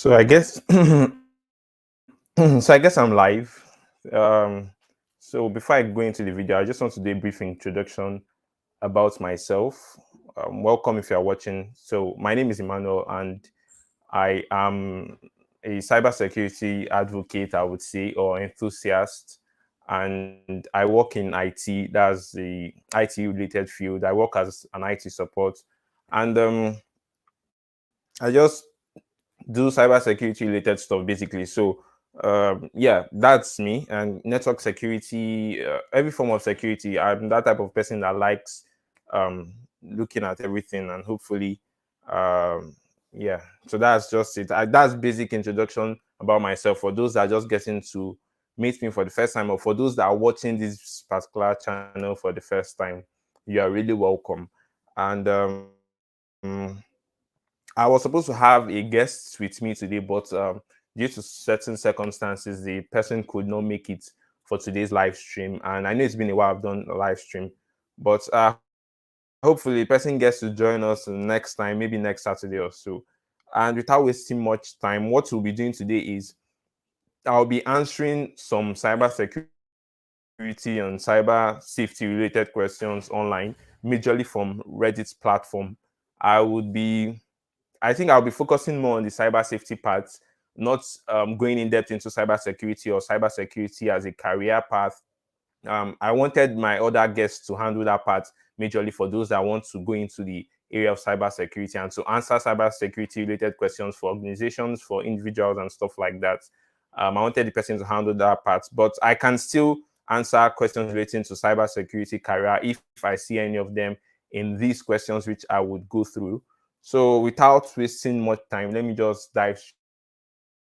So I guess so I guess I'm live. Um, so before I go into the video, I just want to do a brief introduction about myself. Welcome if you are watching. So my name is Emmanuel, and I am a cybersecurity advocate, I would say, or enthusiast. And I work in IT. That's the IT related field. I work as an IT support, and I just do cybersecurity related stuff basically. So yeah, that's me. And network security, every form of security, I'm that type of person that likes looking at everything, and hopefully um yeah, so that's just it. That's basic introduction about myself for those that are just getting to meet me for the first time, or for those that are watching this particular channel for the first time. You are really welcome. And I was supposed to have a guest with me today, but due to certain circumstances, the person could not make it for today's live stream. And I know it's been a while I've done a live stream, but hopefully the person gets to join us next time, maybe next Saturday or so. And without wasting much time, what we'll be doing today is I'll be answering some cybersecurity and cyber safety related questions online, majorly from Reddit's platform. I think I'll be focusing more on the cyber safety part, not going in depth into cybersecurity or cybersecurity as a career path. I wanted my other guests to handle that part majorly for those that want to go into the area of cybersecurity and to answer cybersecurity related questions for organizations, for individuals, and stuff like that. I wanted the person to handle that part, but I can still answer questions relating to cybersecurity career if I see any of them in these questions, which I would go through. So without wasting much time, let me just dive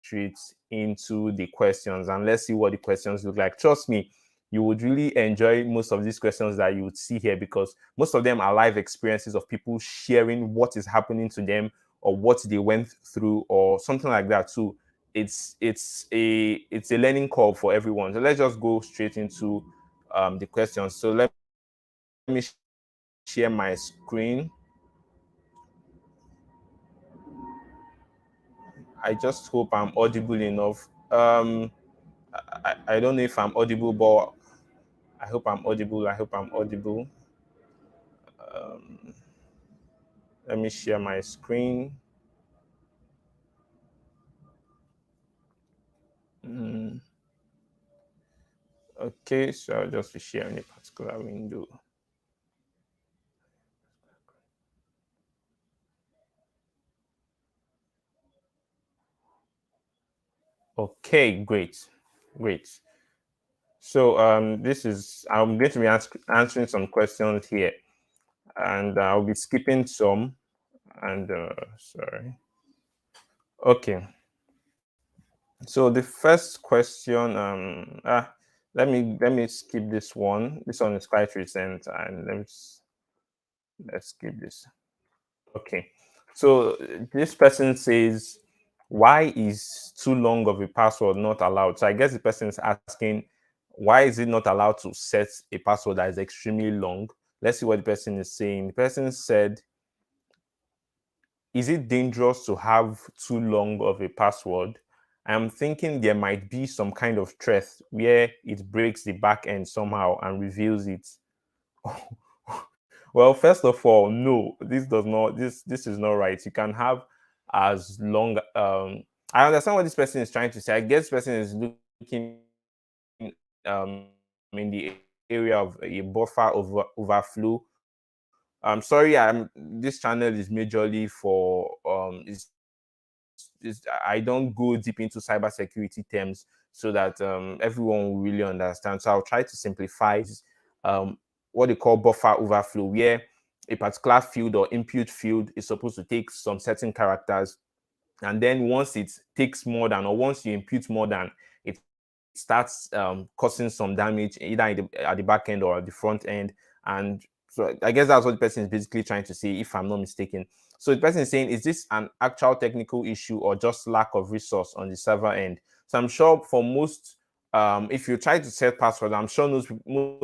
straight into the questions, and let's see what the questions look like. Trust me, you would really enjoy most of these questions that you would see here, because most of them are live experiences of people sharing what is happening to them or what they went through or something like that too. It's a learning curve for everyone. So let's just go straight into the questions. So let me share my screen. I just hope I'm audible enough. I don't know if I'm audible, but I hope I'm audible. I hope I'm audible. Um, Let me share my screen. Mm, okay, so I'll just be sharing a particular window. Okay, great. So this is I'm going to be answering some questions here, and I'll be skipping some. And sorry. Okay. So the first question, let me skip this one. This one is quite recent, and let's skip this. Okay. So this person says, why is too long of a password not allowed? So I guess the person is asking, why is it not allowed to set a password that is extremely long? Let's see what the person is saying. The person said, is it dangerous to have too long of a password? I'm thinking there might be some kind of threat where it breaks the back end somehow and reveals it. Well, first of all, no, this does not. This is not right. You can have as long. I understand what this person is trying to say. I guess this person is looking in the area of a buffer overflow. I'm sorry. This channel is majorly for I don't go deep into cybersecurity terms so that everyone will really understand. So I'll try to simplify um, what they call buffer overflow, where a particular field or input field is supposed to take some certain characters, and then once it takes more than, or once you input more than, it starts causing some damage either at the back end or at the front end. And so I guess that's what the person is basically trying to say, if I'm not mistaken. So the person is saying, is this an actual technical issue or just lack of resource on the server end? So I'm sure for most, if you try to set password, I'm sure most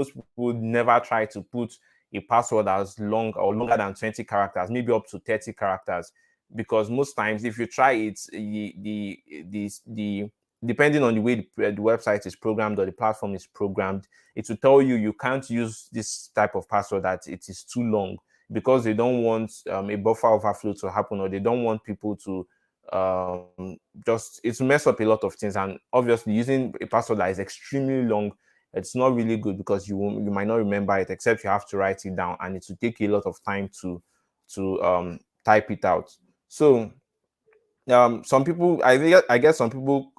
people would never try to put a password as long or longer than 20 characters, maybe up to 30 characters. because most times if you try it, the depending on the way the website is programmed or the platform is programmed, it will tell you you can't use this type of password, that it is too long, because they don't want a buffer overflow to happen, or they don't want people to just, it will mess up a lot of things. And obviously using a password that is extremely long, it's not really good, because you might not remember it, except you have to write it down, and it will take you a lot of time to type it out. So some people, I guess some people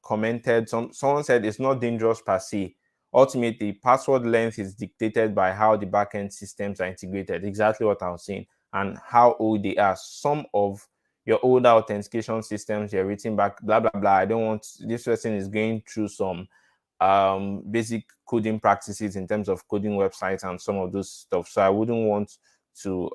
commented, someone said it's not dangerous per se. Ultimately, password length is dictated by how the backend systems are integrated. Exactly what I was saying, and how old they are. Some of your older authentication systems, you're written back, blah blah blah. I don't want, this person is going through some basic coding practices in terms of coding websites and some of those stuff. So I wouldn't want to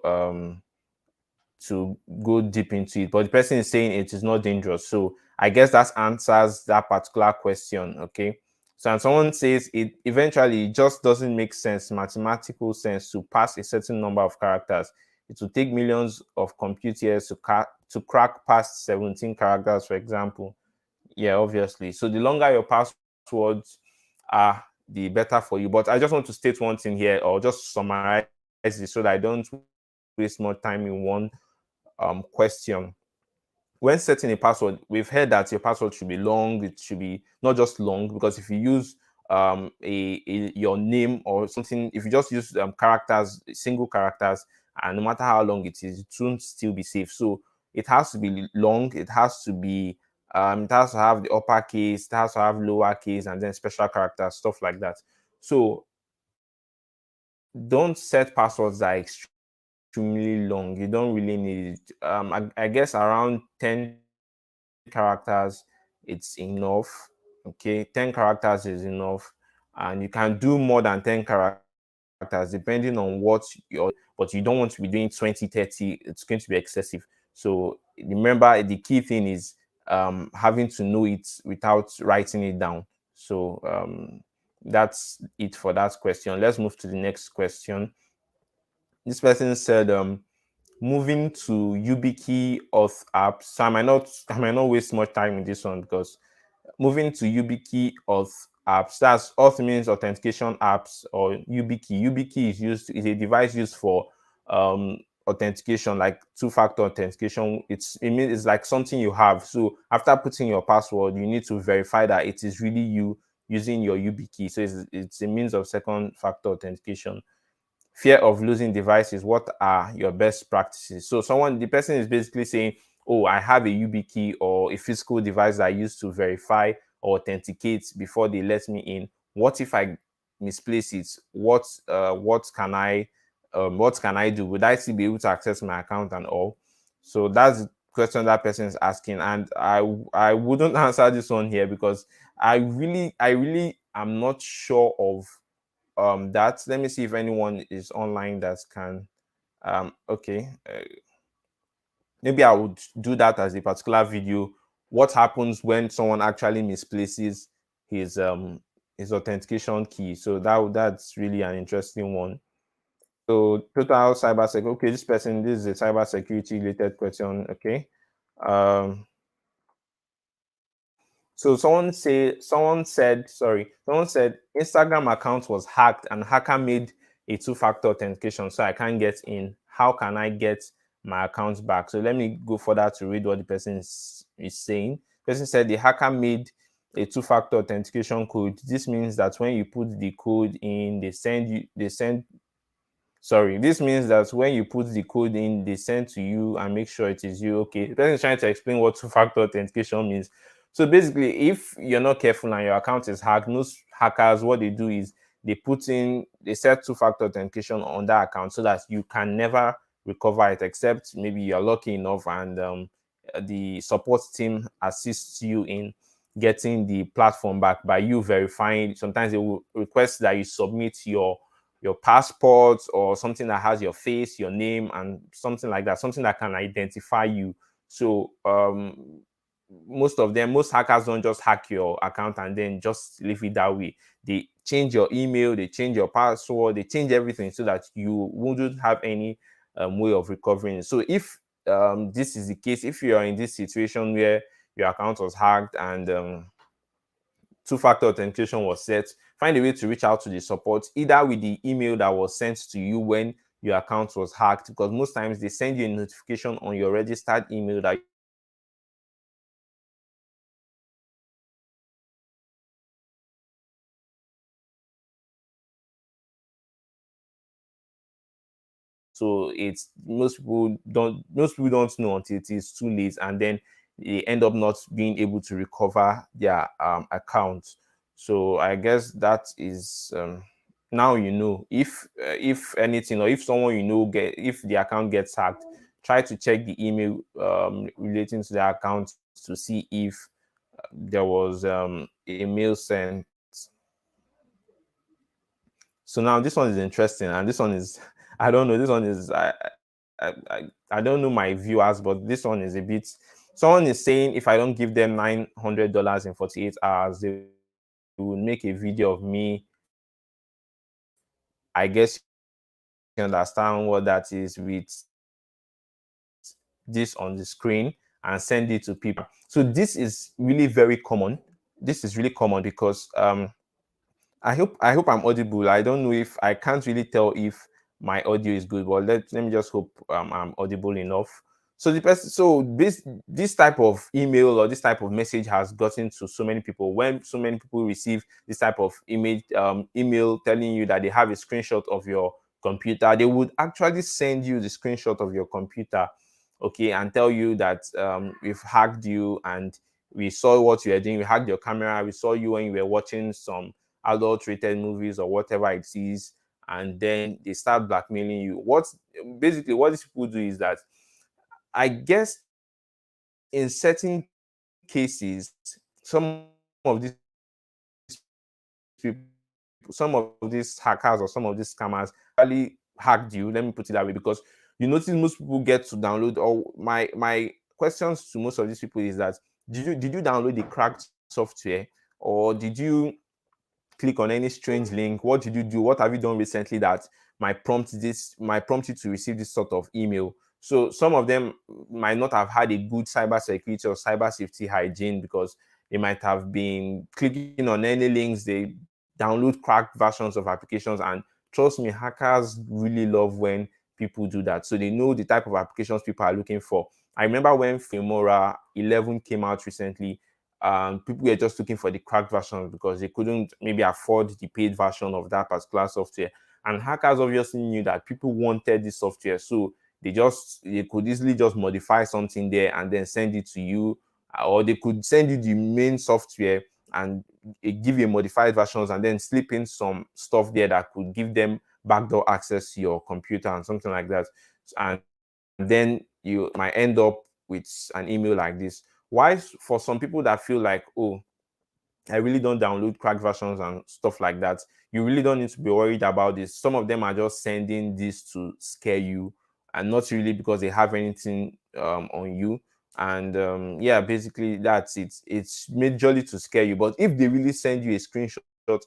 go deep into it, but the person is saying it is not dangerous. So I guess that answers that particular question. Okay. So, and someone says it eventually just doesn't make sense, mathematical sense, to pass a certain number of characters. It will take millions of compute years to crack past 17 characters, for example. Yeah, obviously. So the longer your passwords are, the better for you. But I just want to state one thing here, or just summarize it so that I don't waste more time in one question. When setting a password, we've heard that your password should be long. It should be not just long, because if you use your name or something, if you just use characters, single characters, and no matter how long it is, it won't still be safe. So it has to be long. It has to be it has to have the uppercase, it has to have lowercase, and then special characters, stuff like that. So don't set passwords that are extremely long. You don't really need it. I guess around 10 characters, it's enough. Okay, 10 characters is enough, and you can do more than 10 characters depending on what you're, but you don't want to be doing 20, 30. It's going to be excessive. So remember, the key thing is having to know it without writing it down. So that's it for that question. Let's move to the next question. This person said moving to YubiKey auth apps. So I might not waste much time in this one, because moving to YubiKey auth apps, that's auth means authentication apps, or YubiKey. YubiKey is a device used for authentication, like two-factor authentication. It means it's like something you have. So after putting your password, you need to verify that it is really you using your YubiKey. So it's a means of second factor authentication. Fear of losing devices, what are your best practices? So the person is basically saying, oh, I have a YubiKey or a physical device that I use to verify or authenticate before they let me in. What if I misplace it? What can I do? Would I still be able to access my account and all? So that's the question that person is asking, and I wouldn't answer this one here, because I really am not sure of that. Let me see if anyone is online that can okay, maybe I would do that as a particular video. What happens when someone actually misplaces his authentication key? So that's really an interesting one. So total cyber security. Okay, this is a cyber security related question. Okay. um So someone said Instagram account was hacked and hacker made a two-factor authentication, so I can't get in. How can I get my account back? So let me go further to read what the person is saying. The person said the hacker made a two-factor authentication code. This means that when you put the code in, this means that when you put the code in, they send to you and make sure it is you. Okay, the person is trying to explain what two-factor authentication means. So basically, if you're not careful and your account is hacked, most hackers, what they do is they set two-factor authentication on that account so that you can never recover it, except maybe you're lucky enough and the support team assists you in getting the platform back by you verifying. Sometimes they will request that you submit your passport or something that has your face, your name, and something like that, something that can identify you. So most hackers don't just hack your account and then just leave it that way. They change your email, they change your password, they change everything so that you wouldn't have any way of recovering. So if this is the case, if you are in this situation where your account was hacked and two-factor authentication was set, find a way to reach out to the support, either with the email that was sent to you when your account was hacked, because most times they send you a notification on your registered email that your account has been hacked. So it's most important that you reach out to the support immediately because so it's most people don't know until it is too late, and then they end up not being able to recover their account. So I guess that is now you know, if anything, or if someone you know if the account gets hacked, try to check the email relating to the account to see if there was a mail sent. So now this one is interesting, and this one is I don't know. This one is I don't know my viewers, but this one is a bit. Someone is saying if I don't give them $900 in 48 hours, they will make a video of me. I guess you understand what that is with this on the screen and send it to people. So this is really very common. This is really common because I hope I'm audible. I don't know if I can't really tell if my audio is good, but let me just hope I'm audible enough. So the person, so this type of email or this type of message has gotten to so many people. When so many people receive this type of email telling you that they have a screenshot of your computer, they would actually send you the screenshot of your computer, okay, and tell you that we've hacked you and we saw what you were doing. We hacked your camera. We saw you when you were watching some adult rated movies or whatever it is, and then they start blackmailing you. What these people do is that, I guess, in certain cases, some of these people, some of these hackers or some of these scammers really hacked you. Let me put it that way, because you notice most people get to download. Or my questions to most of these people is that did you download the cracked software, or did you click on any strange link? What did you do? What have you done recently that might prompt you to receive this sort of email? So some of them might not have had a good cyber security or cyber safety hygiene, because they might have been clicking on any links. They download cracked versions of applications, and trust me, hackers really love when people do that. So they know the type of applications people are looking for. I remember when Filmora 11 came out recently, people were just looking for the cracked version because they couldn't maybe afford the paid version of that particular software. And hackers obviously knew that people wanted this software, so they could easily just modify something there and then send it to you, or they could send you the main software and give you modified versions and then slip in some stuff there that could give them backdoor access to your computer and something like that. And then you might end up with an email like this. Why, for some people that feel like, oh, I really don't download cracked versions and stuff like that, you really don't need to be worried about this. Some of them are just sending this to scare you, and not really because they have anything on you. And yeah, basically that's it. It's majorly to scare you. But if they really send you a screenshot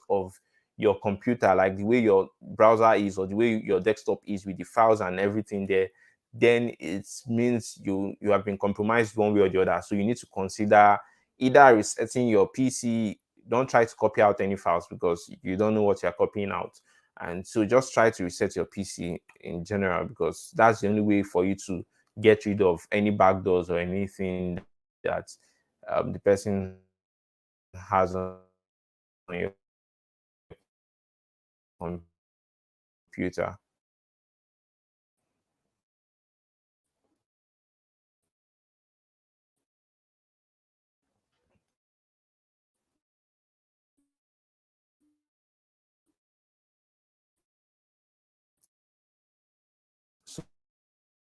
of your computer, like the way your browser is or the way your desktop is with the files and everything there, then it means you have been compromised one way or the other. So you need to consider either resetting your PC. Don't try to copy out any files because you don't know what you're copying out. And so just try to reset your PC in general, because that's the only way for you to get rid of any backdoors or anything that the person has on your computer.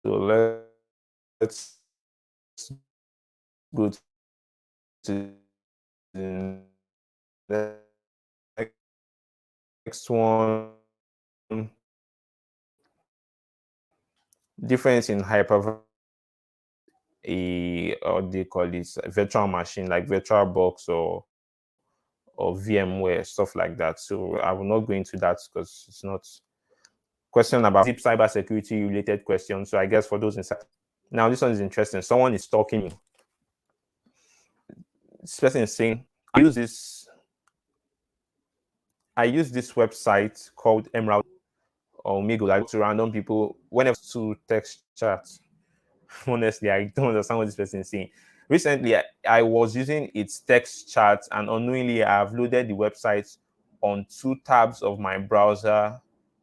So let's go to the next one. Difference in hypervisor, a or they call it a virtual machine like VirtualBox or VMware, stuff like that. So I will not go into that because it's not question about deep cybersecurity related questions. So I guess for those inside, Now this one is interesting. Someone is stalking me. This person is saying, I use this website called Emerald or Migo, like to random people whenever to text chat. Honestly, I don't understand what this person is saying. Recently, I was using its text chat, and unknowingly, I've loaded the website on two tabs of my browser,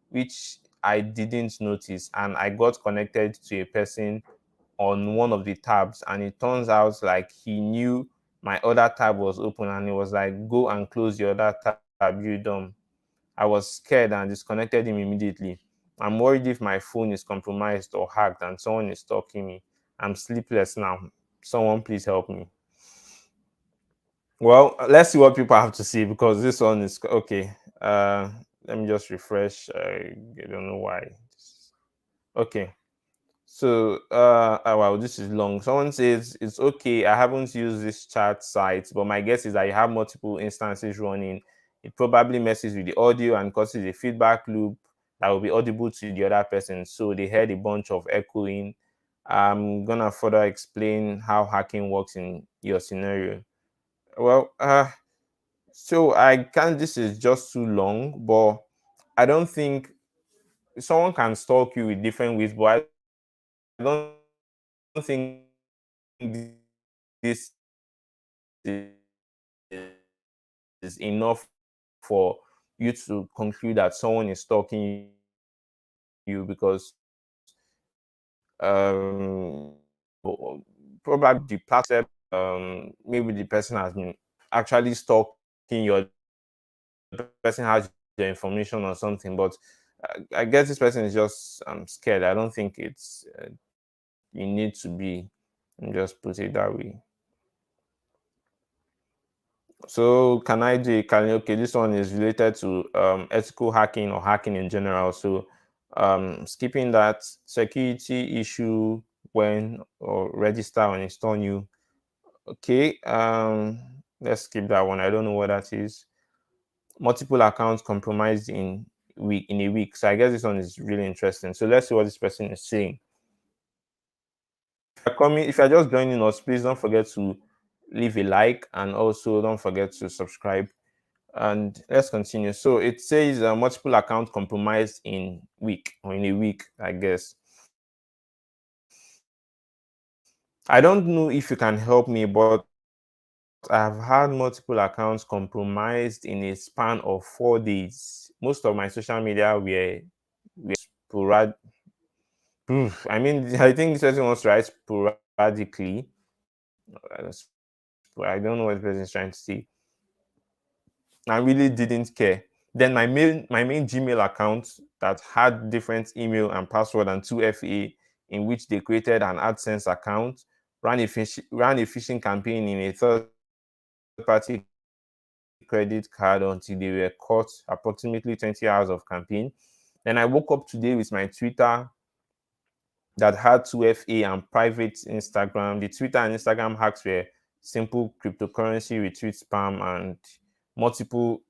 which I didn't notice. And I got connected to a person on one of the tabs, and it turns out like he knew my other tab was open, and he was like, "Go and close your other tab, you dumb." I was scared and disconnected him immediately. I'm worried if my phone is compromised or hacked and someone is stalking me. I'm sleepless now. Someone please help me. Well, let's see what people have to see because this one is okay. Let me just refresh. I don't know why. Okay. So, well, this is long. Someone says it's okay. I haven't used this chat site, but my guess is that you have multiple instances running. It probably messes with the audio and causes a feedback loop that will be audible to the other person. So they heard a bunch of echoing. I'm gonna further explain how hacking works in your scenario. Well, so I can't. This is just too long, but I don't think someone can stalk you with different ways, but I don't think this is enough for you to conclude that someone is stalking you because probably the platform, maybe the person has been actually stalking your person has your information or something, but I guess this person is just scared. I don't think it's you need to be, just put it that way. So can I do okay, this one is related to ethical hacking or hacking in general. So skipping that security issue when or register or install new. Okay, let's skip that one. I don't know what that is. Multiple accounts compromised in a week. So I guess this one is really interesting. So let's see what this person is saying. If you're just joining us, please don't forget to leave a like and also don't forget to subscribe. And let's continue. So it says multiple account compromised in a week, I guess. I don't know if you can help me, but I've had multiple accounts compromised in a span of 4 days. Most of my social media were sporadic. I mean, I think this person wants to write sporadically. I don't know what the person is trying to say. I really didn't care. Then my main Gmail account that had different email and password and 2FA, in which they created an AdSense account, ran a phishing campaign in a third party credit card until they were caught, approximately 20 hours of campaign. Then I woke up today with my Twitter that had 2FA and private Instagram. The Twitter and Instagram hacks were simple cryptocurrency retweet spam and multiple.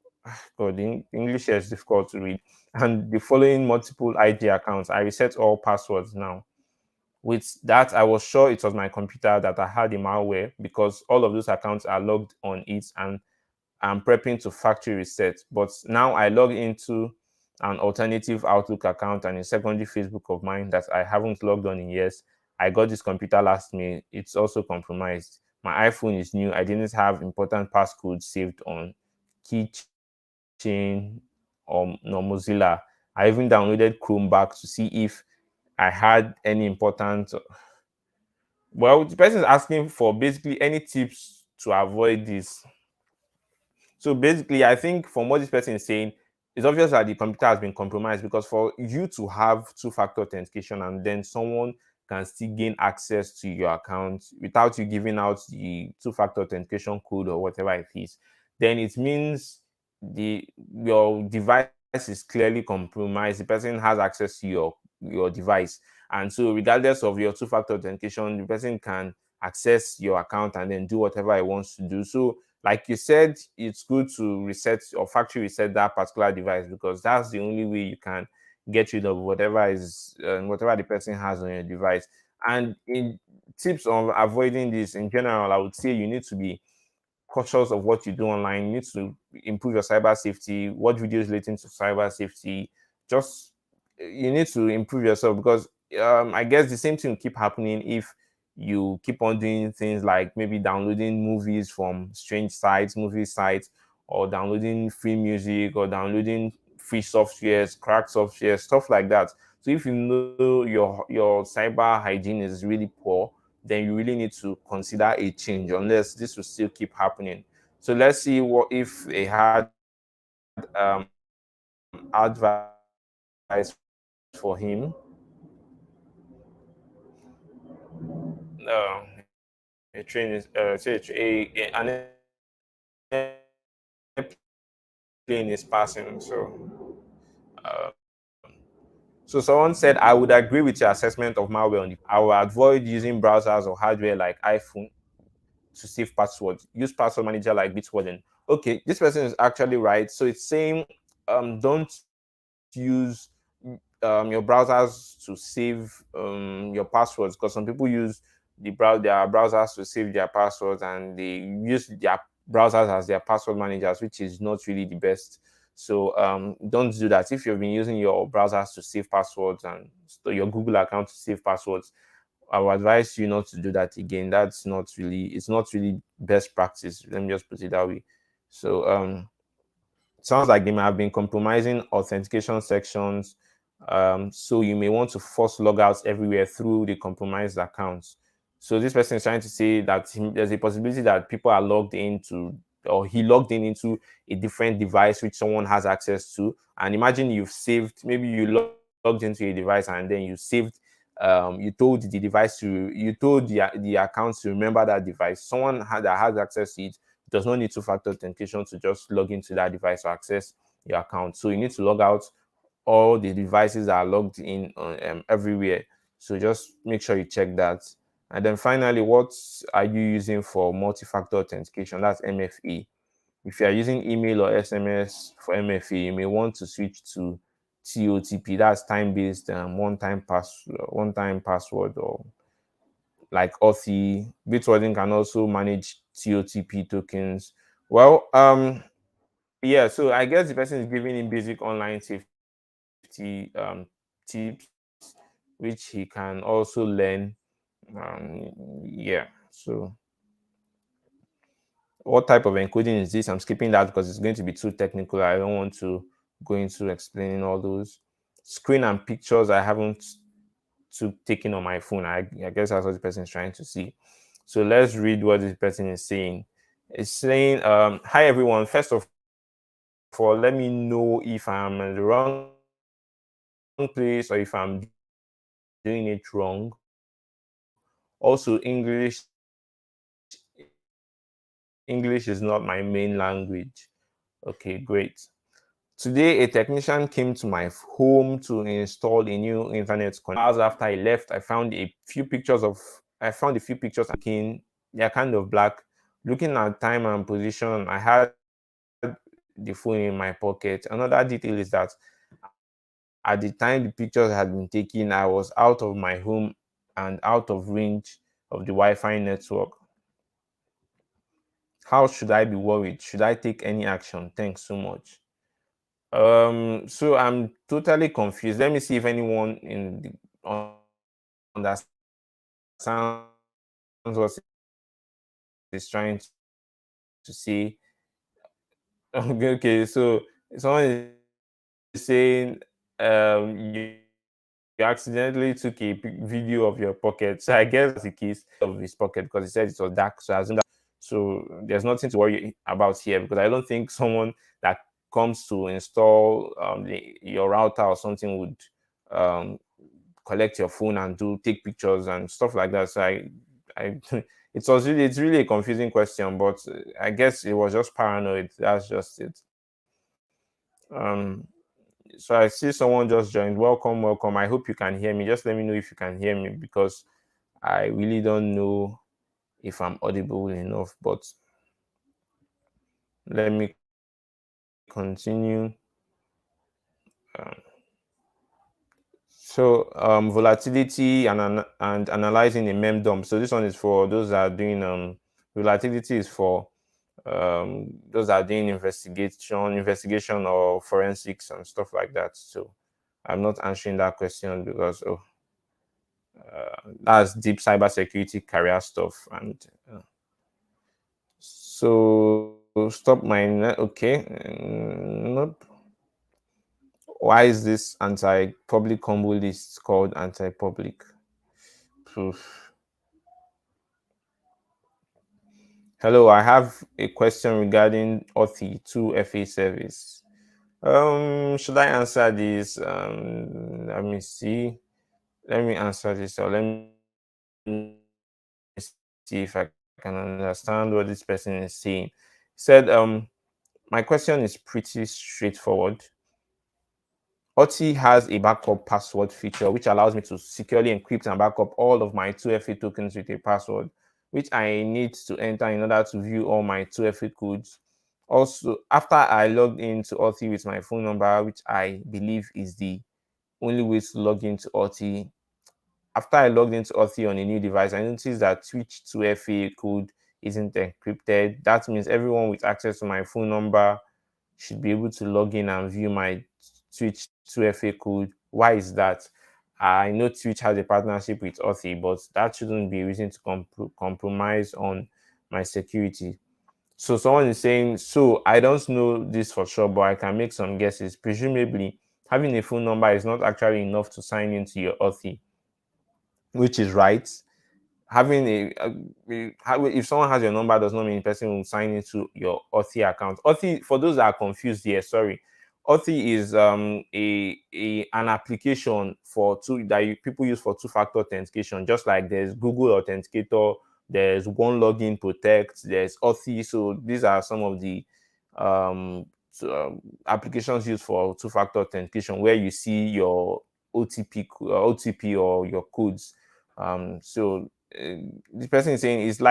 God, the English here is difficult to read. And the following multiple ID accounts. I reset all passwords now. With that, I was sure it was my computer that I had the malware because all of those accounts are logged on it and I'm prepping to factory reset. But now I log into an alternative Outlook account and a secondary Facebook of mine that I haven't logged on in years. I got this computer last May. It's also compromised. My iPhone is new. I didn't have important passcodes saved on Keychain or no Mozilla. I even downloaded Chrome back to see if I had any important. Well, the person is asking for basically any tips to avoid this. So basically, I think from what this person is saying, it's obvious that the computer has been compromised because for you to have two-factor authentication and then someone can still gain access to your account without you giving out the two-factor authentication code or whatever it is, then it means your device is clearly compromised. The person has access to your device. And so regardless of your two-factor authentication, the person can access your account and then do whatever he wants to do. So like you said, it's good to reset or factory reset that particular device because that's the only way you can get rid of whatever the person has on your device. And in tips on avoiding this in general, I would say you need to be cautious of what you do online. You need to improve your cyber safety, watch videos relating to cyber safety. Just you need to improve yourself, because I guess the same thing will keep happening if you keep on doing things like maybe downloading movies from strange sites, movie sites, or downloading free music, or downloading free softwares, cracked software, stuff like that. So if you know your cyber hygiene is really poor, then you really need to consider a change, unless this will still keep happening. So let's see what if they had advice for him. A train is an airplane is passing. So someone said, I would agree with your assessment of malware on the. I will avoid using browsers or hardware like iPhone to save passwords. Use password manager like Bitwarden. Okay, this person is actually right. So it's saying don't use your browsers to save your passwords, because some people use their browsers to save their passwords, and they use their browsers as their password managers, which is not really the best. So don't do that. If you've been using your browsers to save passwords and your Google account to save passwords, I would advise you not to do that again. It's not really best practice. Let me just put it that way. So sounds like they may have been compromising authentication sections. So you may want to force logouts everywhere through the compromised accounts. So this person is trying to say that there's a possibility that people are logged into, or he logged in into a different device which someone has access to. And imagine maybe you logged into a device and then you saved, you told the account to remember that device. That has access to it does not need two-factor authentication to just log into that device to access your account. So you need to log out all the devices that are logged in everywhere. So just make sure you check that. And then finally, what are you using for multi-factor authentication? That's MFA. If you are using email or SMS for MFA, you may want to switch to TOTP. That's time-based one-time password, or like Authy. Bitwarden can also manage TOTP tokens. Well, yeah. So I guess the person is giving him basic online safety tips, which he can also learn. Yeah. So what type of encoding is this? I'm skipping that because it's going to be too technical. I don't want to go into explaining all those. Screen and pictures I haven't taken on my phone. I guess that's what the person is trying to see. So let's read what this person is saying. It's saying, hi everyone. First of all, let me know if I'm in the wrong place or if I'm doing it wrong. Also, English is not my main language. Okay, great. Today, a technician came to my home to install a new internet connection. Hours after he left, I found a few pictures of looking. They're kind of black. Looking at time and position, I had the phone in my pocket. Another detail is that at the time the pictures had been taken, I was out of my home and out of range of the Wi-Fi network. How should I be worried? Should I take any action? Thanks so much. So I'm totally confused. Let me see if anyone understands what he's trying to say. Okay, so someone is saying you accidentally took a video of your pocket. So I guess that's the case of his pocket, because he said it was dark. So I assume that. So there's nothing to worry about here, because I don't think someone that comes to install your router or something would um, collect your phone and take pictures and stuff like that. So I it's really a confusing question, but I guess it was just paranoid. That's just it. Um, so I see someone just joined. Welcome, welcome. I hope you can hear me. Just let me know if you can hear me, because I really don't know if I'm audible enough. But let me continue. So volatility and analyzing a mem dump. So this one is for those that are doing volatility is for those that are doing investigation or forensics and stuff like that. So I'm not answering that question because that's deep cybersecurity career stuff. And so stop my okay. Nope. Why is this anti-public combo list called anti-public? Proof. Hello, I have a question regarding OTI 2FA service. Should I answer this? Let me see. Let me answer this, or let me see if I can understand what this person is saying. Said, my question is pretty straightforward. OTI has a backup password feature which allows me to securely encrypt and backup all of my 2FA tokens with a password, which I need to enter in order to view all my 2FA codes. Also, after I logged into OTI with my phone number, which I believe is the only way to log into OTI, after I logged into OTI on a new device, I noticed that Twitch 2FA code isn't encrypted. That means everyone with access to my phone number should be able to log in and view my Twitch 2FA code. Why is that? I know Twitch has a partnership with OTI, but that shouldn't be a reason to compromise on my security. So someone is saying, so I don't know this for sure, but I can make some guesses. Presumably, having a phone number is not actually enough to sign into your OTI, which is right. Having if someone has your number does not mean the person will sign into your OTI account. OTI, for those that are confused here, sorry, OTI is an application for people use for two-factor authentication. Just like there's Google Authenticator, there's One Login Protect, there's OTI. So these are some of the um, applications used for two-factor authentication where you see your OTP or your codes. So the person is saying it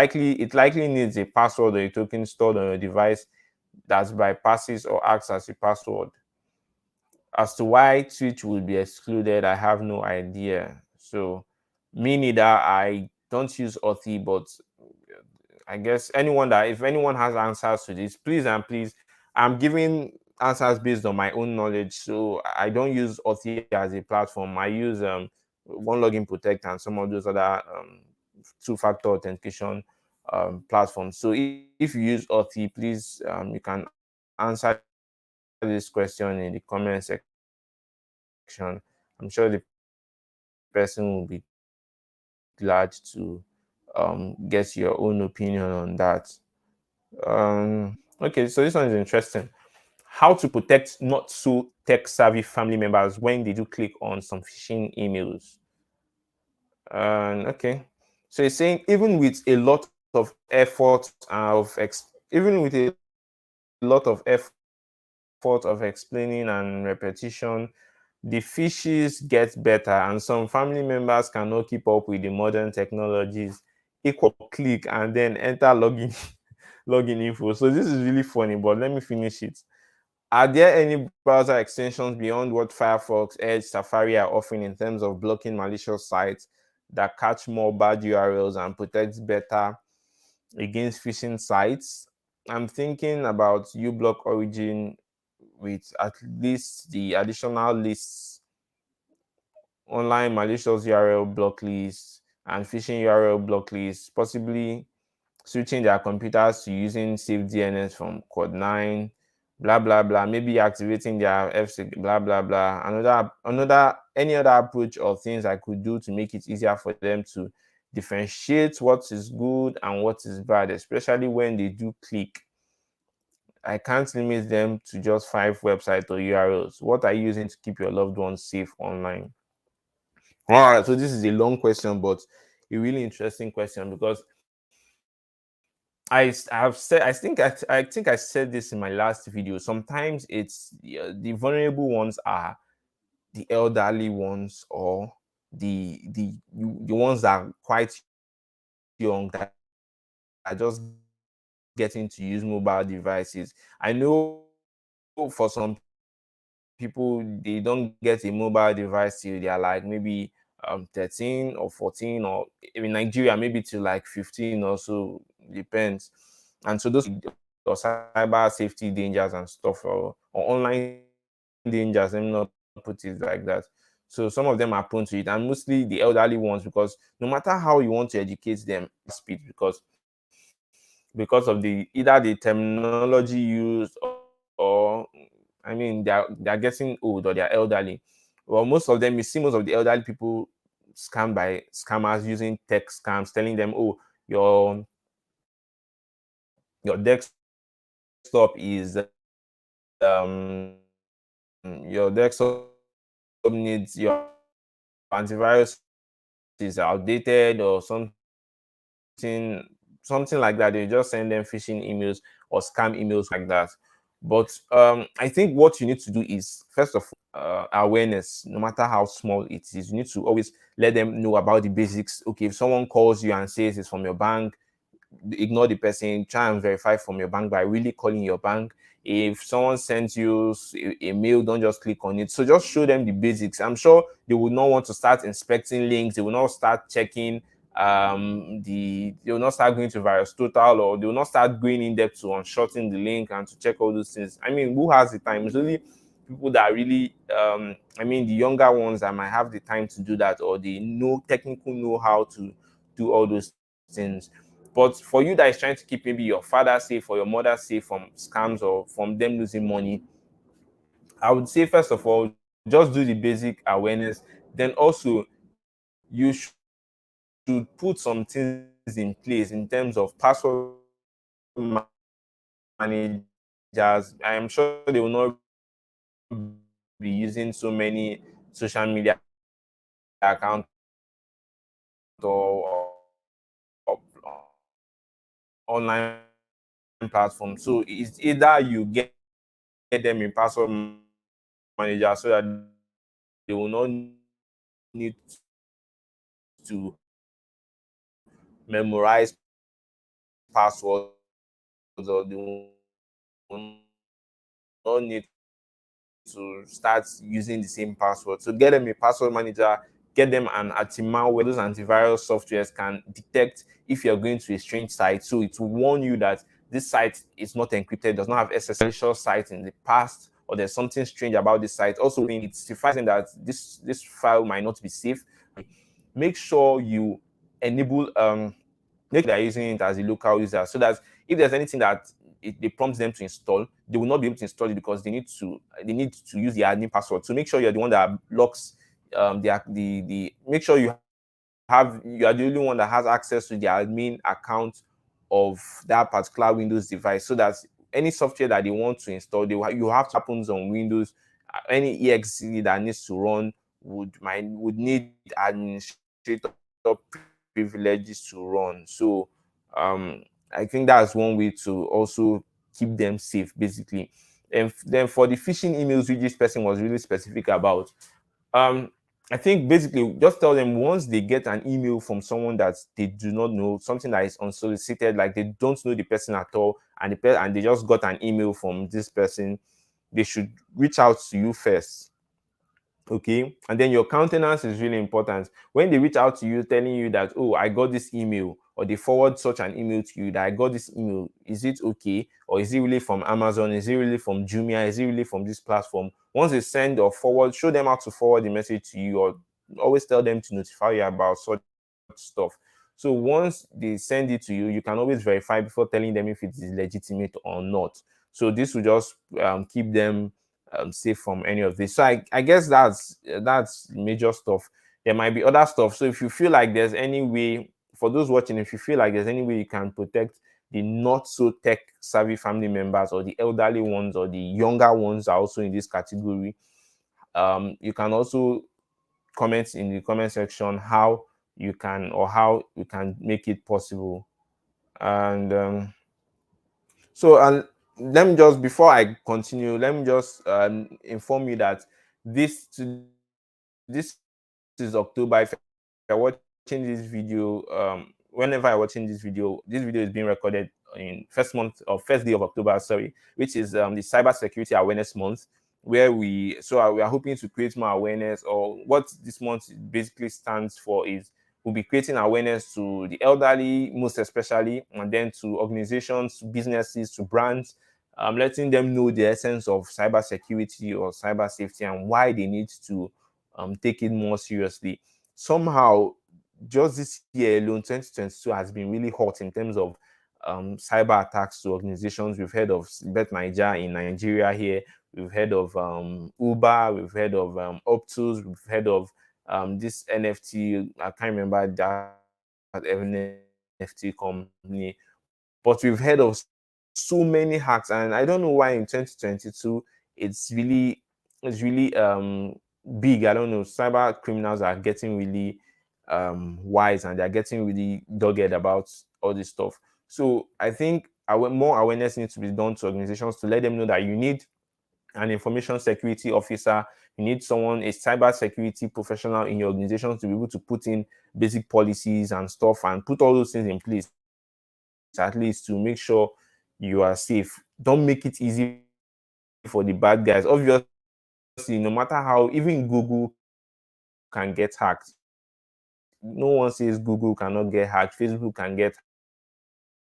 likely needs a password or a token stored on your device that bypasses or acts as a password. As to why Twitch will be excluded, I have no idea. So me neither. I don't use OTI, but I guess if anyone has answers to this, please and please, I'm giving answers based on my own knowledge. So I don't use OTI as a platform. I use One Login Protect and some of those other two-factor authentication platforms. So if you use OTI, please you can answer this question in the comment section. I'm sure the person will be glad to get your own opinion on that. Okay, so this one is interesting. How to protect not so tech savvy family members when they do click on some phishing emails. Okay, so it's saying even with a lot of effort even with a lot of effort of explaining and repetition, the fishes get better, and some family members cannot keep up with the modern technologies. Equal click and then enter login login info. So this is really funny, but let me finish it. Are there any browser extensions beyond what Firefox, Edge, Safari are offering in terms of blocking malicious sites that catch more bad URLs and protects better against phishing sites? I'm thinking about uBlock Origin with at least the additional lists, online malicious URL block lists, and phishing URL block lists, possibly switching their computers to using safe DNS from Code9, blah blah blah. Maybe activating their FSec, blah blah blah. Any other approach or things I could do to make it easier for them to differentiate what is good and what is bad, especially when they do click. I can't limit them to just 5 websites or URLs. What are you using to keep your loved ones safe online? All right, so this is a long question, but a really interesting question because I think I said this in my last video. Sometimes it's the vulnerable ones are the elderly ones or the ones that are quite young that are just getting to use mobile devices. I know for some people, they don't get a mobile device till they are like maybe 13 or 14, or in Nigeria maybe till like 15 or so, depends. And so those or cyber safety dangers and stuff, or online dangers, let me not put it like that. So some of them are prone to it, and mostly the elderly ones, because no matter how you want to educate them, speed, because of the either the terminology used, or I mean they're getting old, or they're elderly. Well, most of them, you see most of the elderly people scammed by scammers using tech scams, telling them, oh, your desktop is your desktop needs your antivirus is outdated, or something like that. They just send them phishing emails or scam emails like that. But I think what you need to do is, first of all, awareness. No matter how small it is, you need to always let them know about the basics. Okay, if someone calls you and says it's from your bank, ignore the person. Try and verify from your bank by really calling your bank. If someone sends you a mail, don't just click on it. So just show them the basics. I'm sure they will not want to start inspecting links. They will not start checking they will not start going to Virus Total, or they will not start going in depth to unshorting the link and to check all those things. I mean, who has the time? It's only people that really I mean, the younger ones that might have the time to do that, or they know technical know how to do all those things. But for you that is trying to keep maybe your father safe or your mother safe from scams or from them losing money, I would say first of all, just do the basic awareness. Then also, you should put some things in place in terms of password managers. I am sure they will not be using so many social media accounts, or online platforms. So it's either you get them in password manager, so that they will not need to memorize passwords, or they will not need to start using the same password. So get them a password manager, get them an anti-malware. Those antivirus softwares can detect if you're going to a strange site. So it will warn you that this site is not encrypted, does not have SSL site in the past, or there's something strange about this site. Also, it's sufficing that this file might not be safe. Make sure you enable make sure they're using it as a local user, so that if there's anything that they prompt them to install, they will not be able to install it, because they need to use the admin password. So make sure you're the one that locks the make sure you are the only one that has access to the admin account of that particular Windows device, so that any software that they want to install, you have to happen on Windows. Any exe that needs to run would need administrator privileges to run. So I think that's one way to also keep them safe, basically. And then for the phishing emails, which this person was really specific about, I think basically just tell them, once they get an email from someone that they do not know, something that is unsolicited, like they don't know the person at all, and they just got an email from this person, they should reach out to you first. Okay, and then your countenance is really important. When they reach out to you telling you that, oh, I got this email, or they forward such an email to you that I got this email, is it okay, or is it really from Amazon, is it really from Jumia, is it really from this platform? Once they send or forward, show them how to forward the message to you, or always tell them to notify you about such stuff. So once they send it to you, you can always verify before telling them if it is legitimate or not. So this will just keep them safe from any of this. So I guess that's major stuff. There might be other stuff. So if you feel like there's any way, for those watching, if you feel like there's any way you can protect the not so tech savvy family members, or the elderly ones, or the younger ones are also in this category, you can also comment in the comment section how you can make it possible. And so, and let me just, before I continue, let me just inform you that this is October. If you're watching this video, whenever you're watching this video is being recorded in first day of October, sorry, which is the Cybersecurity Awareness Month. where we are hoping to create more awareness, or what this month basically stands for is we'll be creating awareness to the elderly, most especially, and then to organizations, to businesses, to brands, letting them know the essence of cybersecurity or cyber safety and why they need to take it more seriously. Somehow, just this year alone, 2022 has been really hot in terms of cyber attacks to organizations. We've heard of Bet Niger in Nigeria here. We've heard of Uber. We've heard of Optus. We've heard of this NFT. I can't remember that NFT company, but we've heard of so many hacks, and I don't know why in 2022 it's really big. I don't know. Cyber criminals are getting really wise, and they're getting really dogged about all this stuff. So I think more awareness needs to be done to organizations to let them know that you need an information security officer, you need someone, a cyber security professional in your organization to be able to put in basic policies and stuff and put all those things in place, at least to make sure you are safe. Don't make it easy for the bad guys. Obviously, no matter how, even Google can get hacked. No one says Google cannot get hacked. Facebook can get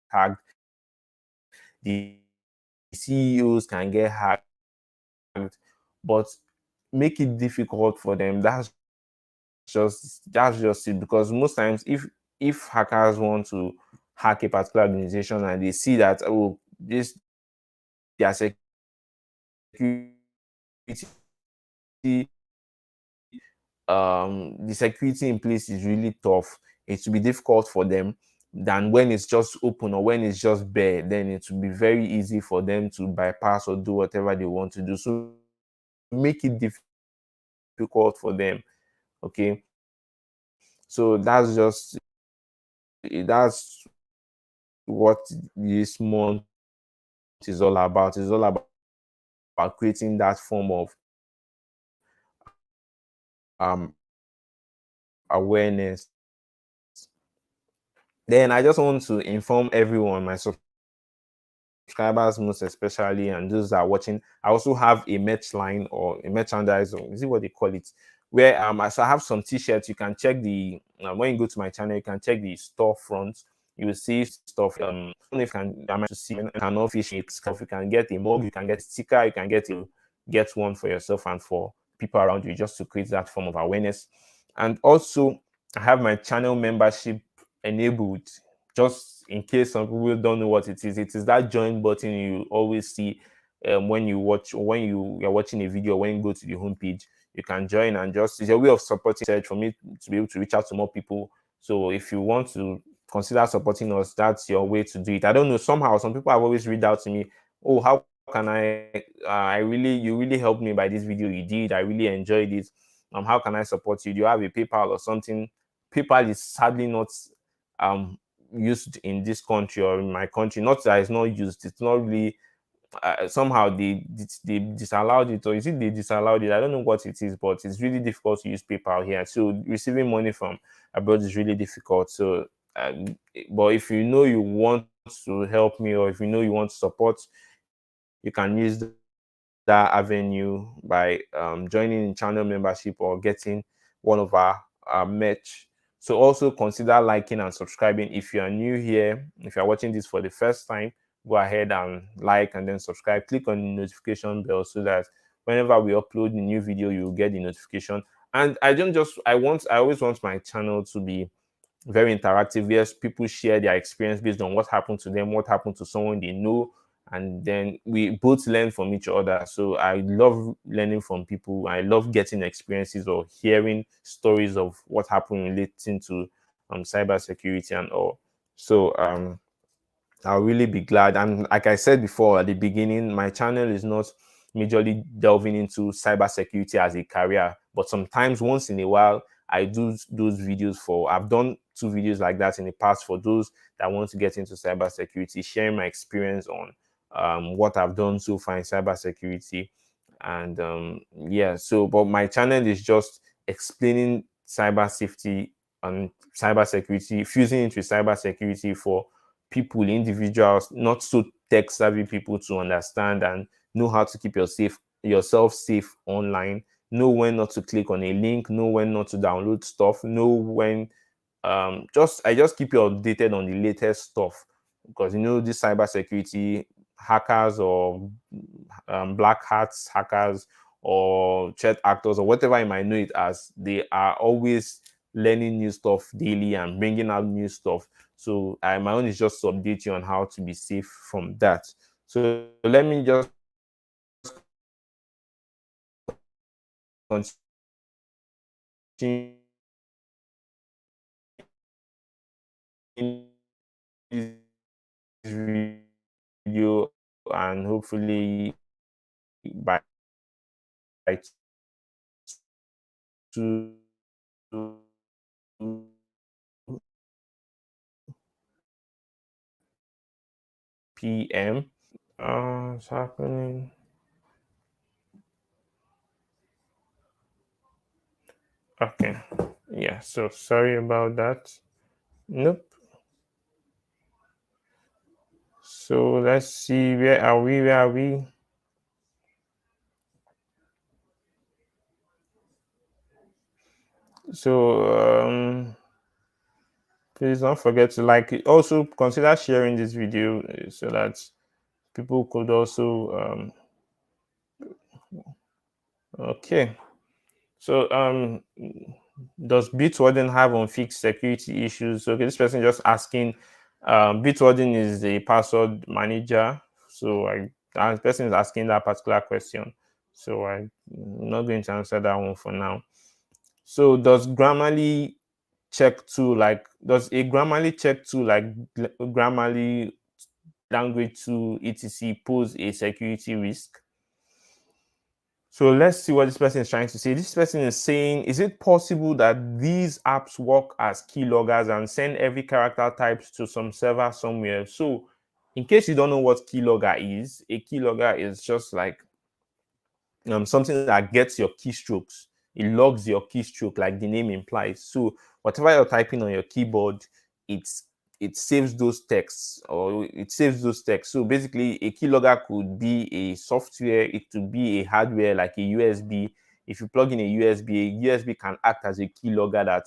hacked. The CEOs can get hacked. But make it difficult for them. That's just it. Because most times, if hackers want to hack a particular organization and they see that, oh, this their security, the security in place is really tough, it will be difficult for them than when it's just open or when it's just bare. Then it will be very easy for them to bypass or do whatever they want to do. So make it difficult for them. Okay. So that's what this month is all about. It's all about creating that form of awareness. Then I just want to inform everyone, my subscribers most especially, and those that are watching. I also have a merch line, or a merchandise, or is it what they call it, where so I have some t-shirts. You can check the when you go to my channel, you can check the storefront. You will see stuff. If you can to see, you can all fish stuff. You can get a mug, you can get a sticker, you can get one for yourself and for people around you, just to create that form of awareness. And also, I have my channel membership enabled, just in case some people don't know what it is. It is that join button you always see when you're watching a video. When you go to the homepage, you can join, and just it's a way of supporting search for me to be able to reach out to more people. So if you want to consider supporting us, that's your way to do it. I don't know, somehow some people have always reached out to me, oh, how can you really helped me by this video you did, I really enjoyed it. How can I support you? Do you have a PayPal or something? PayPal is sadly not used in this country or in my country. Not that it's not used, it's not really somehow they disallowed it, or is it they disallowed it? I don't know what it is, but it's really difficult to use PayPal here. So receiving money from abroad is really difficult. So but if you know you want to help me, or if you know you want to support, you can use that avenue by joining in channel membership or getting one of our merch. So also consider liking and subscribing. If you are new here, if you're watching this for the first time, go ahead and like and then subscribe. Click on the notification bell so that whenever we upload a new video, you'll get the notification. And I always want my channel to be very interactive. Yes, people share their experience based on what happened to them, what happened to someone they know, and then we both learn from each other. So I love learning from people. I love getting experiences or hearing stories of what happened relating to cybersecurity and all. So I'll really be glad. And like I said before at the beginning, my channel is not majorly delving into cybersecurity as a career, but sometimes once in a while I do those videos I've done 2 videos like that in the past for those that want to get into cybersecurity, sharing my experience on what I've done so far in cybersecurity. And yeah, so but my channel is just explaining cyber safety and cybersecurity, fusing it with cybersecurity for people, individuals, not so tech savvy people to understand and know how to keep yourself safe online, know when not to click on a link, know when not to download stuff, know when I just keep you updated on the latest stuff, because this cybersecurity hackers or black hats hackers or threat actors or whatever you might know it as, they are always learning new stuff daily and bringing out new stuff. So my own is just to update you on how to be safe from that. So let me just continue this video, and hopefully by 2 p.m. It's happening. Okay. Yeah, so sorry about that. Nope. So let's see, where are we? Where are we? So please don't forget to like it. Also consider sharing this video so that people could also okay. So does Bitwarden have unfixed security issues? Okay, this person just asking. Bitwarden is a password manager, so that person is asking that particular question. So I'm not going to answer that one for now. So does Grammarly check to like does a Grammarly check to like Grammarly language to etc pose a security risk? So let's see what this person is trying to say. This person is saying, is it possible that these apps work as keyloggers and send every character types to some server somewhere? So in case you don't know what keylogger is, a keylogger is just like something that gets your keystrokes. It logs your keystroke, like the name implies. So whatever you're typing on your keyboard, it's it saves those texts, or it saves those texts. So basically, a keylogger could be a software, it could be a hardware like a USB. If you plug in a USB can act as a keylogger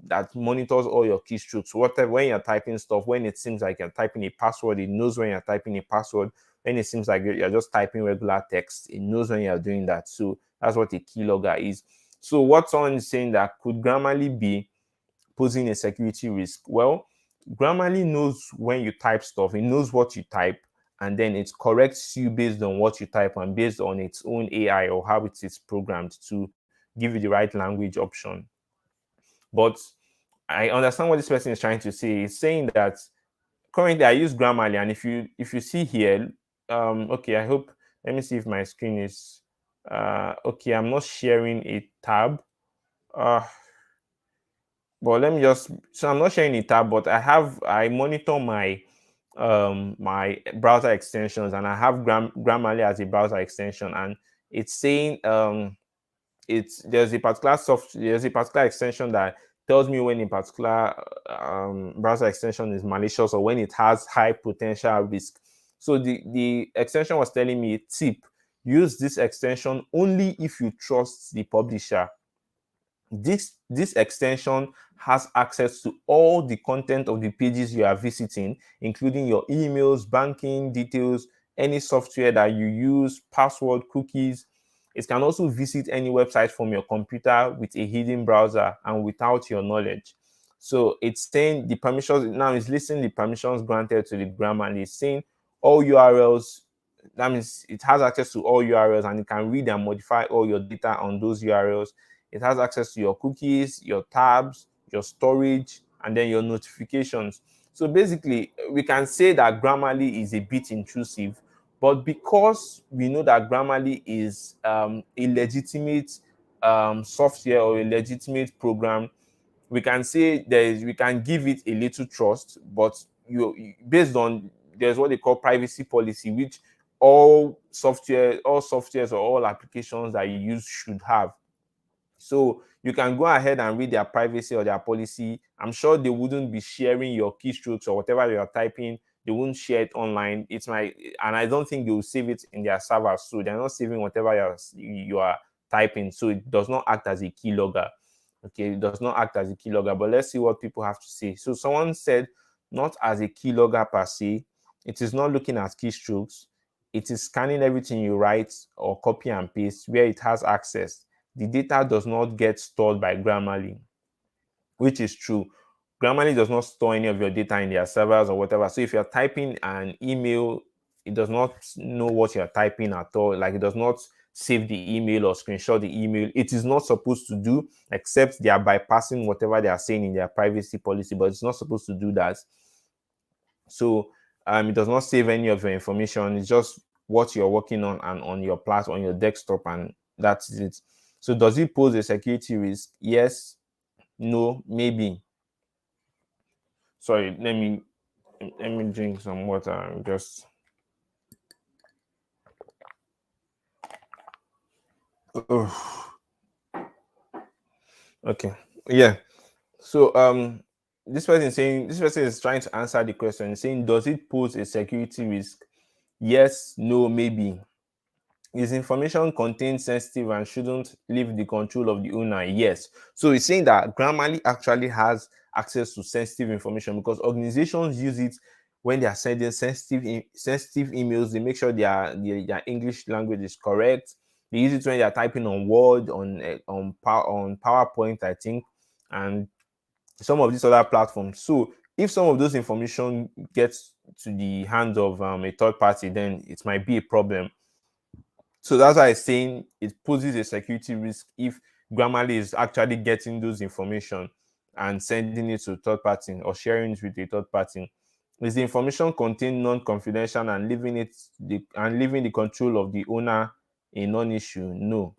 that monitors all your keystrokes. Whatever, when you're typing stuff, when it seems like you're typing a password, it knows when you're typing a password. When it seems like you're just typing regular text, it knows when you're doing that. So that's what a keylogger is. So what someone is saying, that could Grammarly be posing a security risk? Well, Grammarly knows when you type stuff, it knows what you type, and then it corrects you based on what you type and based on its own AI or how it is programmed to give you the right language option. But I understand what this person is trying to say. He's saying that currently I use Grammarly, and if you see here, okay, I hope, let me see if my screen is okay. I'm not sharing a tab. But let me just, so I'm not sharing a tab, but I monitor my browser extensions, and I have Grammarly as a browser extension, and it's saying there's a particular extension that tells me when a particular browser extension is malicious or when it has high potential risk. So the extension was telling me, tip, use this extension only if you trust the publisher. This extension has access to all the content of the pages you are visiting, including your emails, banking details, any software that you use, password, cookies. It can also visit any website from your computer with a hidden browser and without your knowledge. So it's saying the permissions, now it's listing the permissions granted to the grammar, and it's saying all URLs. That means it has access to all URLs, and it can read and modify all your data on those URLs. It has access to your cookies, your tabs, your storage, and then your notifications. So basically, we can say that Grammarly is a bit intrusive, but because we know that Grammarly is a legitimate software or a legitimate program, we can say we can give it a little trust, but based on, there's what they call privacy policy, which all softwares or all applications that you use should have. So you can go ahead and read their privacy or their policy. I'm sure they wouldn't be sharing your keystrokes or whatever you're typing They won't share it online. And I don't think they will save it in their server. So they're not saving whatever you are typing. So it does not act as a keylogger. Okay, it does not act as a keylogger. But let's see what people have to say. So someone said, not as a keylogger per se. It is not looking at keystrokes. It is scanning everything you write or copy and paste where it has access. The data does not get stored by Grammarly, which is true. Grammarly does not store any of your data in their servers or whatever. So if you're typing an email, it does not know what you're typing at all. Like, it does not save the email or screenshot the email. It is not supposed to do, except they are bypassing whatever they are saying in their privacy policy, but it's not supposed to do that. So it does not save any of your information. It's just what you're working on and on your platform, on your desktop, and that's it. So does it pose a security risk? Yes, no, maybe. Sorry, let me drink some water and just. Okay, yeah. So this person is trying to answer the question, saying, does it pose a security risk? Yes, no, maybe. Is information contained sensitive and shouldn't leave the control of the owner? Yes. So it's saying that Grammarly actually has access to sensitive information, because organizations use it when they are sending sensitive emails. They make sure their English language is correct. They use it when they are typing on Word, on PowerPoint, I think, and some of these other platforms. So if some of those information gets to the hands of a third party, then it might be a problem. So that's why I'm saying it poses a security risk if Grammarly is actually getting those information and sending it to third party or sharing it with a third party. Is the information contained non-confidential and leaving the control of the owner a non-issue? No.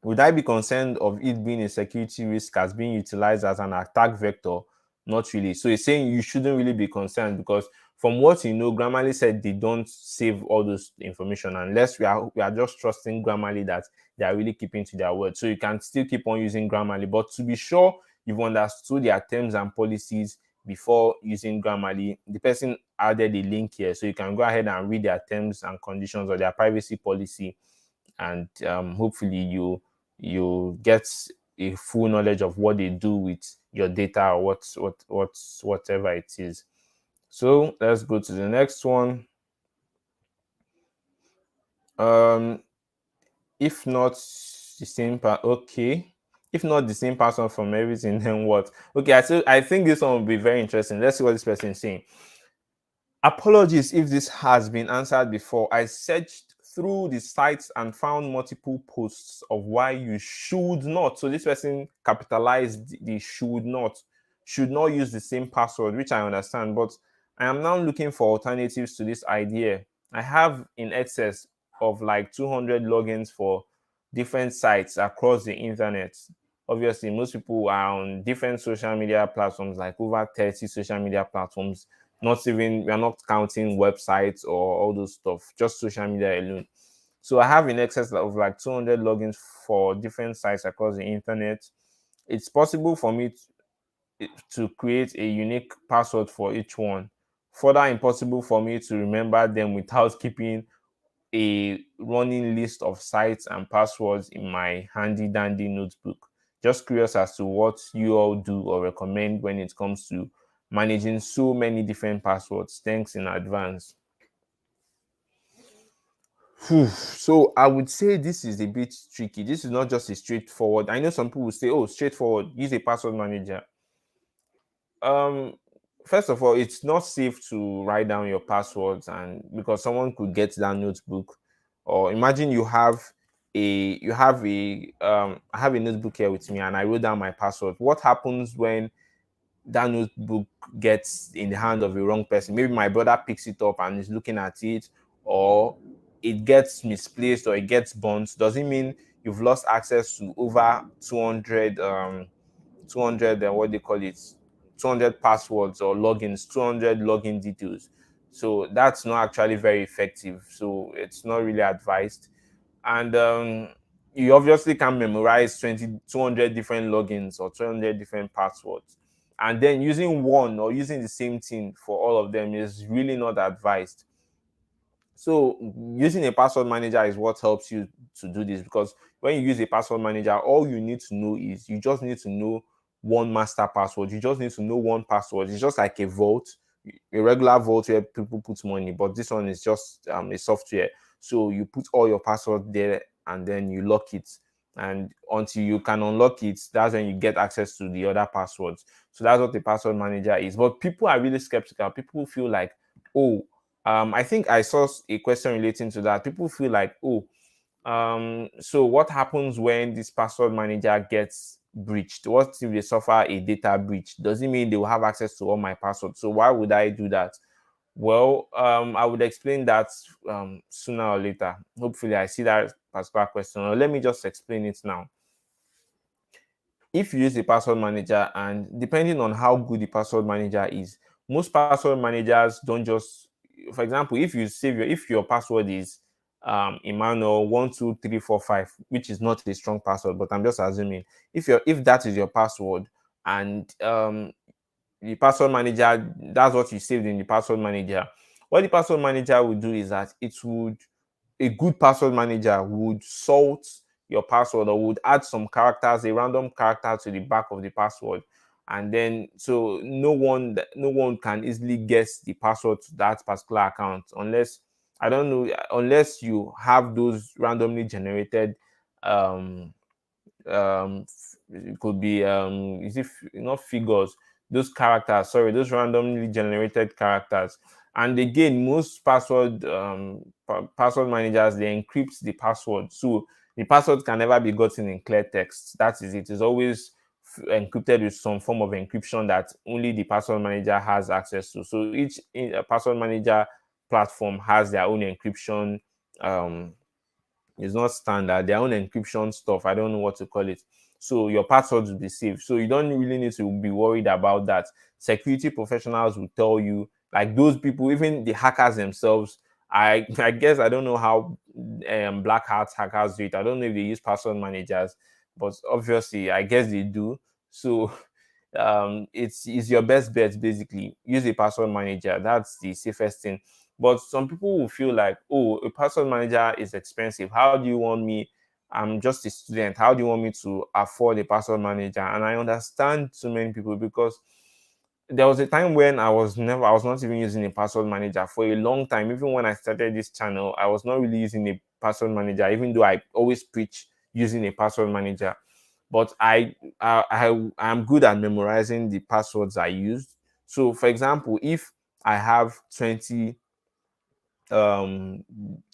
Would I be concerned of it being a security risk as being utilized as an attack vector? Not really. So it's saying you shouldn't really be concerned, because from what you know, Grammarly said they don't save all those information unless we are just trusting Grammarly that they are really keeping to their word. So you can still keep on using Grammarly, but to be sure you've understood their terms and policies before using Grammarly. The person added a link here, so you can go ahead and read their terms and conditions or their privacy policy, and hopefully you get a full knowledge of what they do with your data, or whatever it is. So let's go to the next one. If not the same okay. If not the same person from everything, then what? Okay, I think this one will be very interesting. Let's see what this person is saying. Apologies if this has been answered before. I searched through the sites and found multiple posts of why you should not. So this person capitalized the should not use the same password, which I understand, but I am now looking for alternatives to this idea. I have in excess of like 200 logins for different sites across the internet. Obviously, most people are on different social media platforms, like over 30 social media platforms. Not even, we are not counting websites or all those stuff, just social media alone. So I have in excess of like 200 logins for different sites across the internet. It's possible for me to create a unique password for each one. Further, impossible for me to remember them without keeping a running list of sites and passwords in my handy dandy notebook. Just curious as to what you all do or recommend when it comes to managing so many different passwords. Thanks in advance. So I would say this is a bit tricky. This is not just a straightforward. I know some people will say, oh, straightforward, use a password manager. Um, First of all, it's not safe to write down your passwords, and because someone could get that notebook. Or imagine I have a notebook here with me and I wrote down my password. What happens when that notebook gets in the hand of a wrong person? Maybe my brother picks it up and is looking at it, or it gets misplaced, or it gets burnt. Does it mean you've lost access to over 200 what they call it, 200 passwords or logins, 200 login details? So that's not actually very effective, so it's not really advised. And you obviously can memorize 200 different logins or 200 different passwords. and then using one or using the same thing for all of them is really not advised. So using a password manager is what helps you to do this, because when you use a password manager, all you need to know is you just need to know one master password. You just need to know one password. It's just like a vault, a regular vault where people put money, but this one is just a software. So you put all your passwords there and then you lock it. And until you can unlock it, that's when you get access to the other passwords. So that's what the password manager is. But people are really skeptical. People feel like, oh, I think I saw a question relating to that. People feel like, oh, so what happens when this password manager gets breached? What if they suffer a data breach? Does it mean they will have access to all my passwords? So why would I do that? Well, I would explain that sooner or later. Hopefully, I see that particular question. Or let me just explain it now. If you use a password manager, and depending on how good the password manager is, most password managers don't just, for example, if you save if your password is Emmanuel 12345, which is not a strong password, but I'm just assuming, if that is your password, and the password manager, that's what you saved in the password manager, what the password manager would do is that a good password manager would sort your password, or would add some characters, a random character to the back of the password, and then so no one can easily guess the password to that particular account, unless, I don't know, unless you have those randomly generated um it could be is it not figures, those characters, sorry, those randomly generated characters. And again, most password managers, they encrypt the password, so the password can never be gotten in clear text. That is, it is always encrypted with some form of encryption that only the password manager has access to. So each password manager platform has their own encryption. It's not standard, their own encryption stuff, I don't know what to call it. So your passwords will be safe, so you don't really need to be worried about that. Security professionals will tell you, like those people, even the hackers themselves, I guess, I don't know how black hat hackers do it. I don't know if they use password managers, but obviously I guess they do. So it's your best bet. Basically, use a password manager, that's the safest thing. But some people will feel like, oh, a password manager is expensive. How do you want me? I'm just a student. How do you want me to afford a password manager? And I understand so many people, because there was a time when I was not even using a password manager for a long time. Even when I started this channel, I was not really using a password manager, even though I always preach using a password manager. But I'm good at memorizing the passwords I used. So, for example, if I have um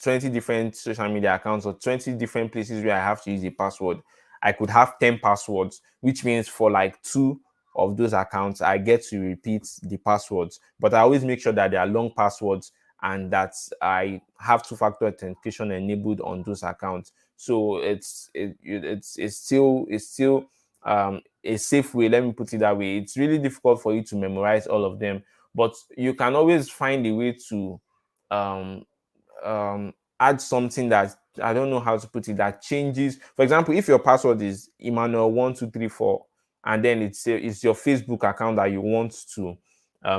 20 different social media accounts, or 20 different places where I have to use a password, I could have 10 passwords, which means for like two of those accounts I get to repeat the passwords. But I always make sure that they are long passwords, and that I have two-factor authentication enabled on those accounts. So it's still a safe way, let me put it that way. It's really difficult for you to memorize all of them, but you can always find a way to um add something that, I don't know how to put it, that changes. For example, if your password is Emmanuel1234, and then it's your Facebook account that you want to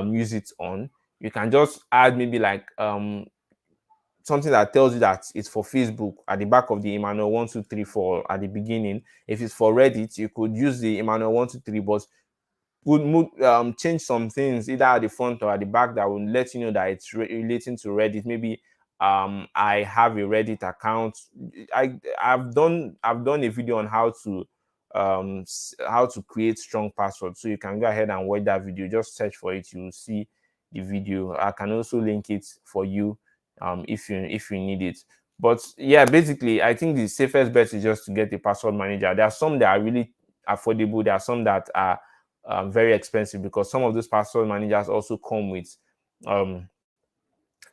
use it on, you can just add maybe like something that tells you that it's for Facebook at the back of the Emmanuel1234 at the beginning. If it's for Reddit, you could use the Emmanuel123, but would change some things either at the front or at the back that will let you know that it's relating to Reddit. Maybe I have a Reddit account. I've done a video on how to create strong passwords, so you can go ahead and watch that video. Just search for it, you will see the video. I can also link it for you if you need it. But yeah, basically, I think the safest bet is just to get a password manager. There are some that are really affordable. There are some that are very expensive, because some of those password managers also come with um,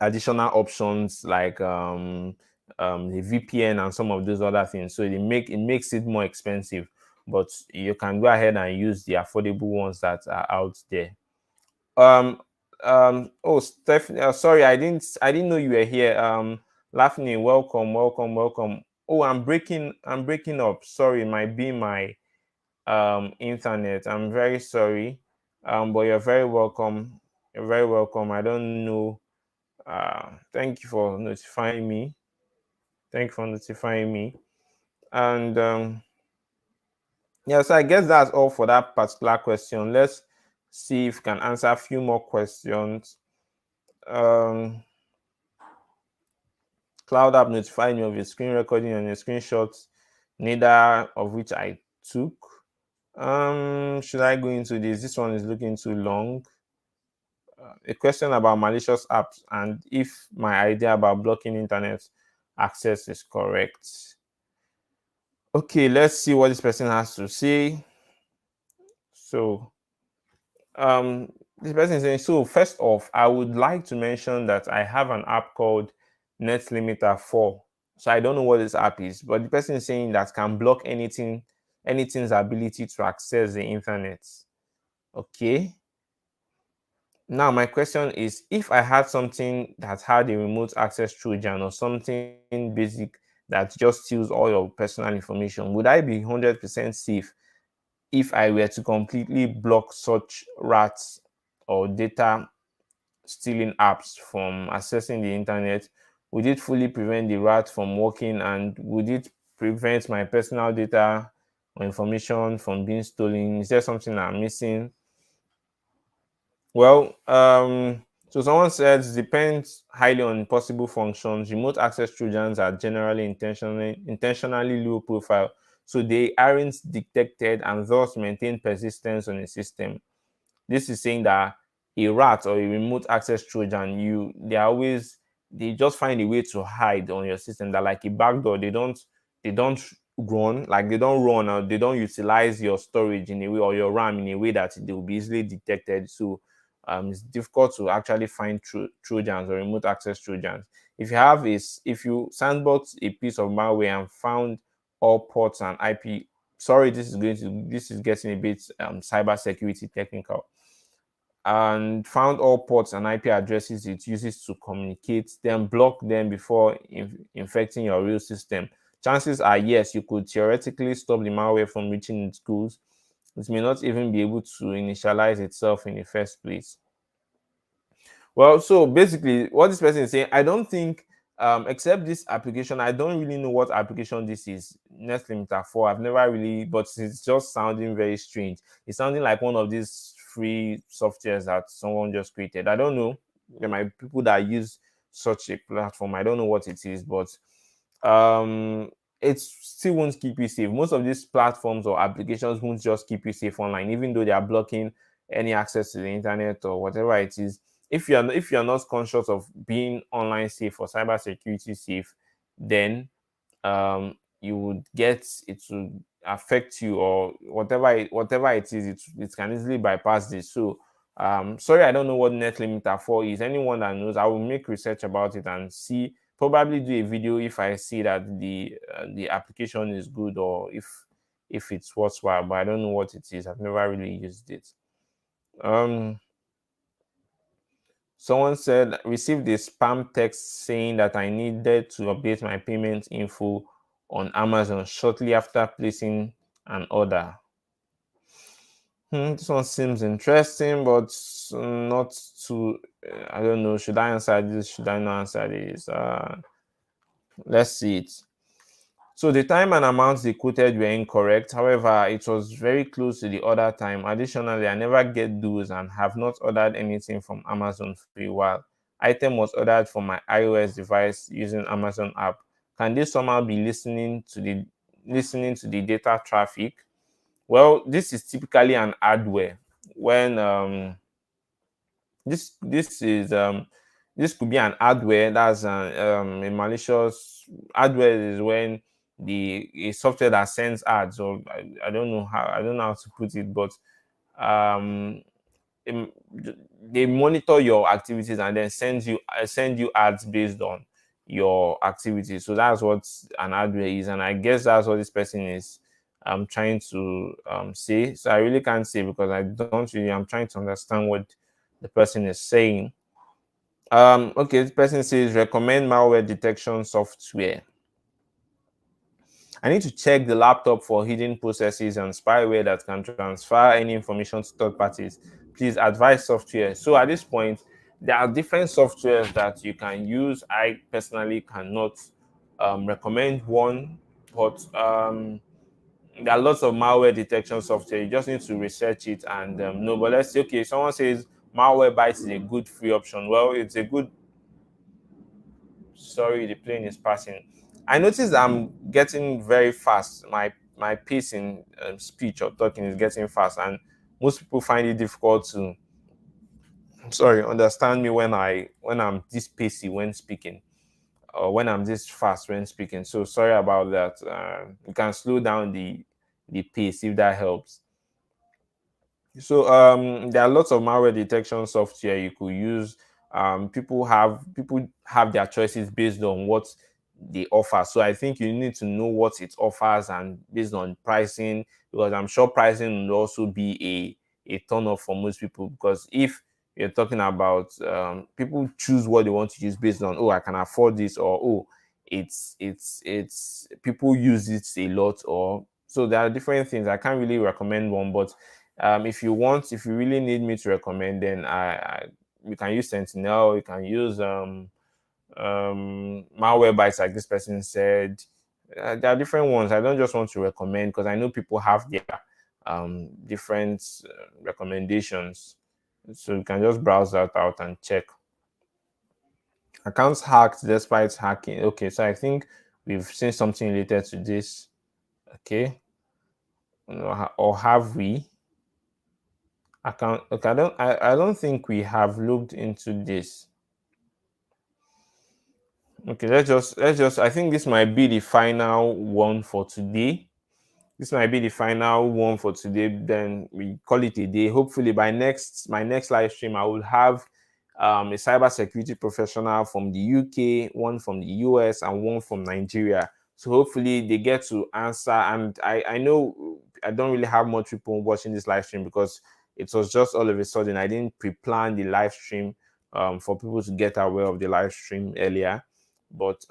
additional options like the VPN and some of those other things. So it makes it more expensive, but you can go ahead and use the affordable ones that are out there. Um, oh, Steph, sorry, I didn't know you were here. Laughing, welcome, welcome, welcome. Oh, I'm breaking up. Sorry, it might be my internet. I'm very sorry. But you're very welcome. You're very welcome. I don't know. Thank you for notifying me. Thank you for notifying me. And yeah, so I guess that's all for that particular question. Let's see if we can answer a few more questions. Um, Cloud app notified me of a screen recording and a screenshot, neither of which I took. Should I go into this? This one is looking too long. A question about malicious apps and if my idea about blocking internet access is correct. Okay, let's see what this person has to say. So, this person is saying, so first off, I would like to mention that I have an app called Net Limiter 4. So I don't know what this app is, but the person is saying that can block anything's ability to access the internet. Okay. Now my question is, if I had something that had a remote access Trojan or something basic that just steals all your personal information, would I be 100% safe if I were to completely block such rats or data stealing apps from accessing the internet? Would it fully prevent the rat from working, and would it prevent my personal data or information from being stolen? Is there something I'm missing? Well, so someone says depends highly on possible functions. Remote access Trojans are generally intentionally low profile, so they aren't detected and thus maintain persistence on a system. This is saying that a rat or a remote access Trojan, they just find a way to hide on your system. That like a backdoor, they don't run, like they don't run or they don't utilize your storage in a way or your RAM in a way that they will be easily detected. So it's difficult to actually find Trojans or remote access Trojans. If you sandbox a piece of malware and found all ports and IP, sorry, this is getting a bit cybersecurity technical, and found all ports and IP addresses it uses to communicate, then block them before infecting your real system. Chances are, yes, you could theoretically stop the malware from reaching its goals. It may not even be able to initialize itself in the first place. Well, so basically, what this person is saying, I don't think, except this application, I don't really know what application this is. NetLimiter 4, I've never really, but it's just sounding very strange. It's sounding like one of these free softwares that someone just created. I don't know. There might be people that use such a platform. I don't know what it is, but um, it still won't keep you safe. Most of these platforms or applications won't just keep you safe online, even though they are blocking any access to the internet or whatever it is. If you're not conscious of being online safe or cybersecurity safe, then you would get it to affect you, or whatever it is, it can easily bypass this. So sorry, I don't know what net limiter 4 is. Anyone that knows, I will make research about it and see, probably do a video if I see that the application is good, or if it's worthwhile, but I don't know what it is. I've never really used it. um Someone said received a spam text saying that I needed to update my payment info on Amazon shortly after placing an order. This one seems interesting, but not too. I don't know. Should I answer this? Should I not answer this? Let's see it. So the time and amount they quoted were incorrect. However, it was very close to the order time. Additionally, I never get those and have not ordered anything from Amazon for a while. Item was ordered from my iOS device using Amazon app. Can this somehow be listening to the data traffic? Well, this is typically an hardware. When this is this could be an hardware that's a malicious hardware. Is when the a software that sends ads, or I don't know how to put it, but um em- they monitor your activities and then send you ads based on your activities. So that's what an hardware is, and I guess that's what this person is trying to say. So I really can't say because I don't really. I'm trying to understand what the person is saying. Okay, this person says recommend malware detection software. I need to check the laptop for hidden processes and spyware that can transfer any information to third parties. Please advise software. So at this point, there are different softwares that you can use. I personally cannot recommend one, but there are lots of malware detection software. You just need to research it and know. But let's say, okay, someone says Malwarebytes is a good free option. Well, it's a good. Sorry, the plane is passing. I noticed I'm getting very fast. My pace in speech or talking is getting fast, and most people find it difficult to, sorry, understand me when I'm this pacey when speaking, or when I'm this fast when speaking. So sorry about that. You can slow down the pace if that helps. So there are lots of malware detection software you could use. People have their choices based on what they offer. So I think you need to know what it offers and based on pricing, because I'm sure pricing will also be a turn off for most people. Because if you're talking about people choose what they want to use based on, oh, I can afford this, or oh, it's people use it a lot, or so there are different things. I can't really recommend one, but if you really need me to recommend, then you can use Sentinel, you can use Malwarebytes, like this person said. There are different ones. I don't just want to recommend because I know people have their different recommendations. So you can just browse that out and check. Accounts hacked despite hacking. Okay, so I think we've seen something related to this. Okay, or have we? Account. Okay, I don't think we have looked into this. Okay, let's just I think this might be the final one for today. This might be the final one for today. Then we call it a day. Hopefully by my next live stream, I will have a cybersecurity professional from the UK, one from the US, and one from Nigeria. So hopefully they get to answer. And I know I don't really have much people watching this live stream because it was just all of a sudden. I didn't pre-plan the live stream for people to get aware of the live stream earlier. But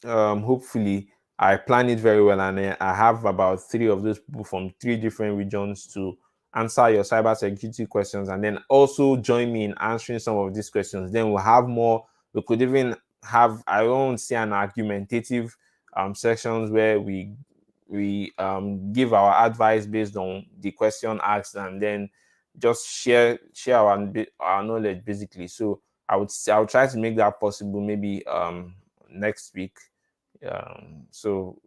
hopefully I plan it very well, and I have about three of those people from three different regions to answer your cybersecurity questions, and then also join me in answering some of these questions. Then we'll have more. We could even have, I won't say an argumentative sections where we give our advice based on the question asked, and then just share our knowledge basically. So I'll try to make that possible maybe next week. So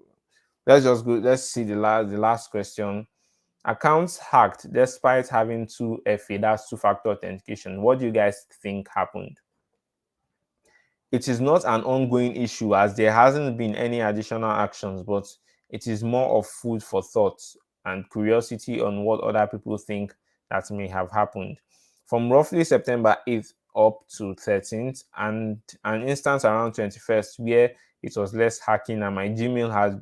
let's just go. Let's see the last question. Accounts hacked despite having 2FA, that's two-factor authentication. What do you guys think happened? It is not an ongoing issue as there hasn't been any additional actions, but it is more of food for thought and curiosity on what other people think that may have happened. From roughly September 8th up to 13th, and an instance around 21st where it was less hacking, and my Gmail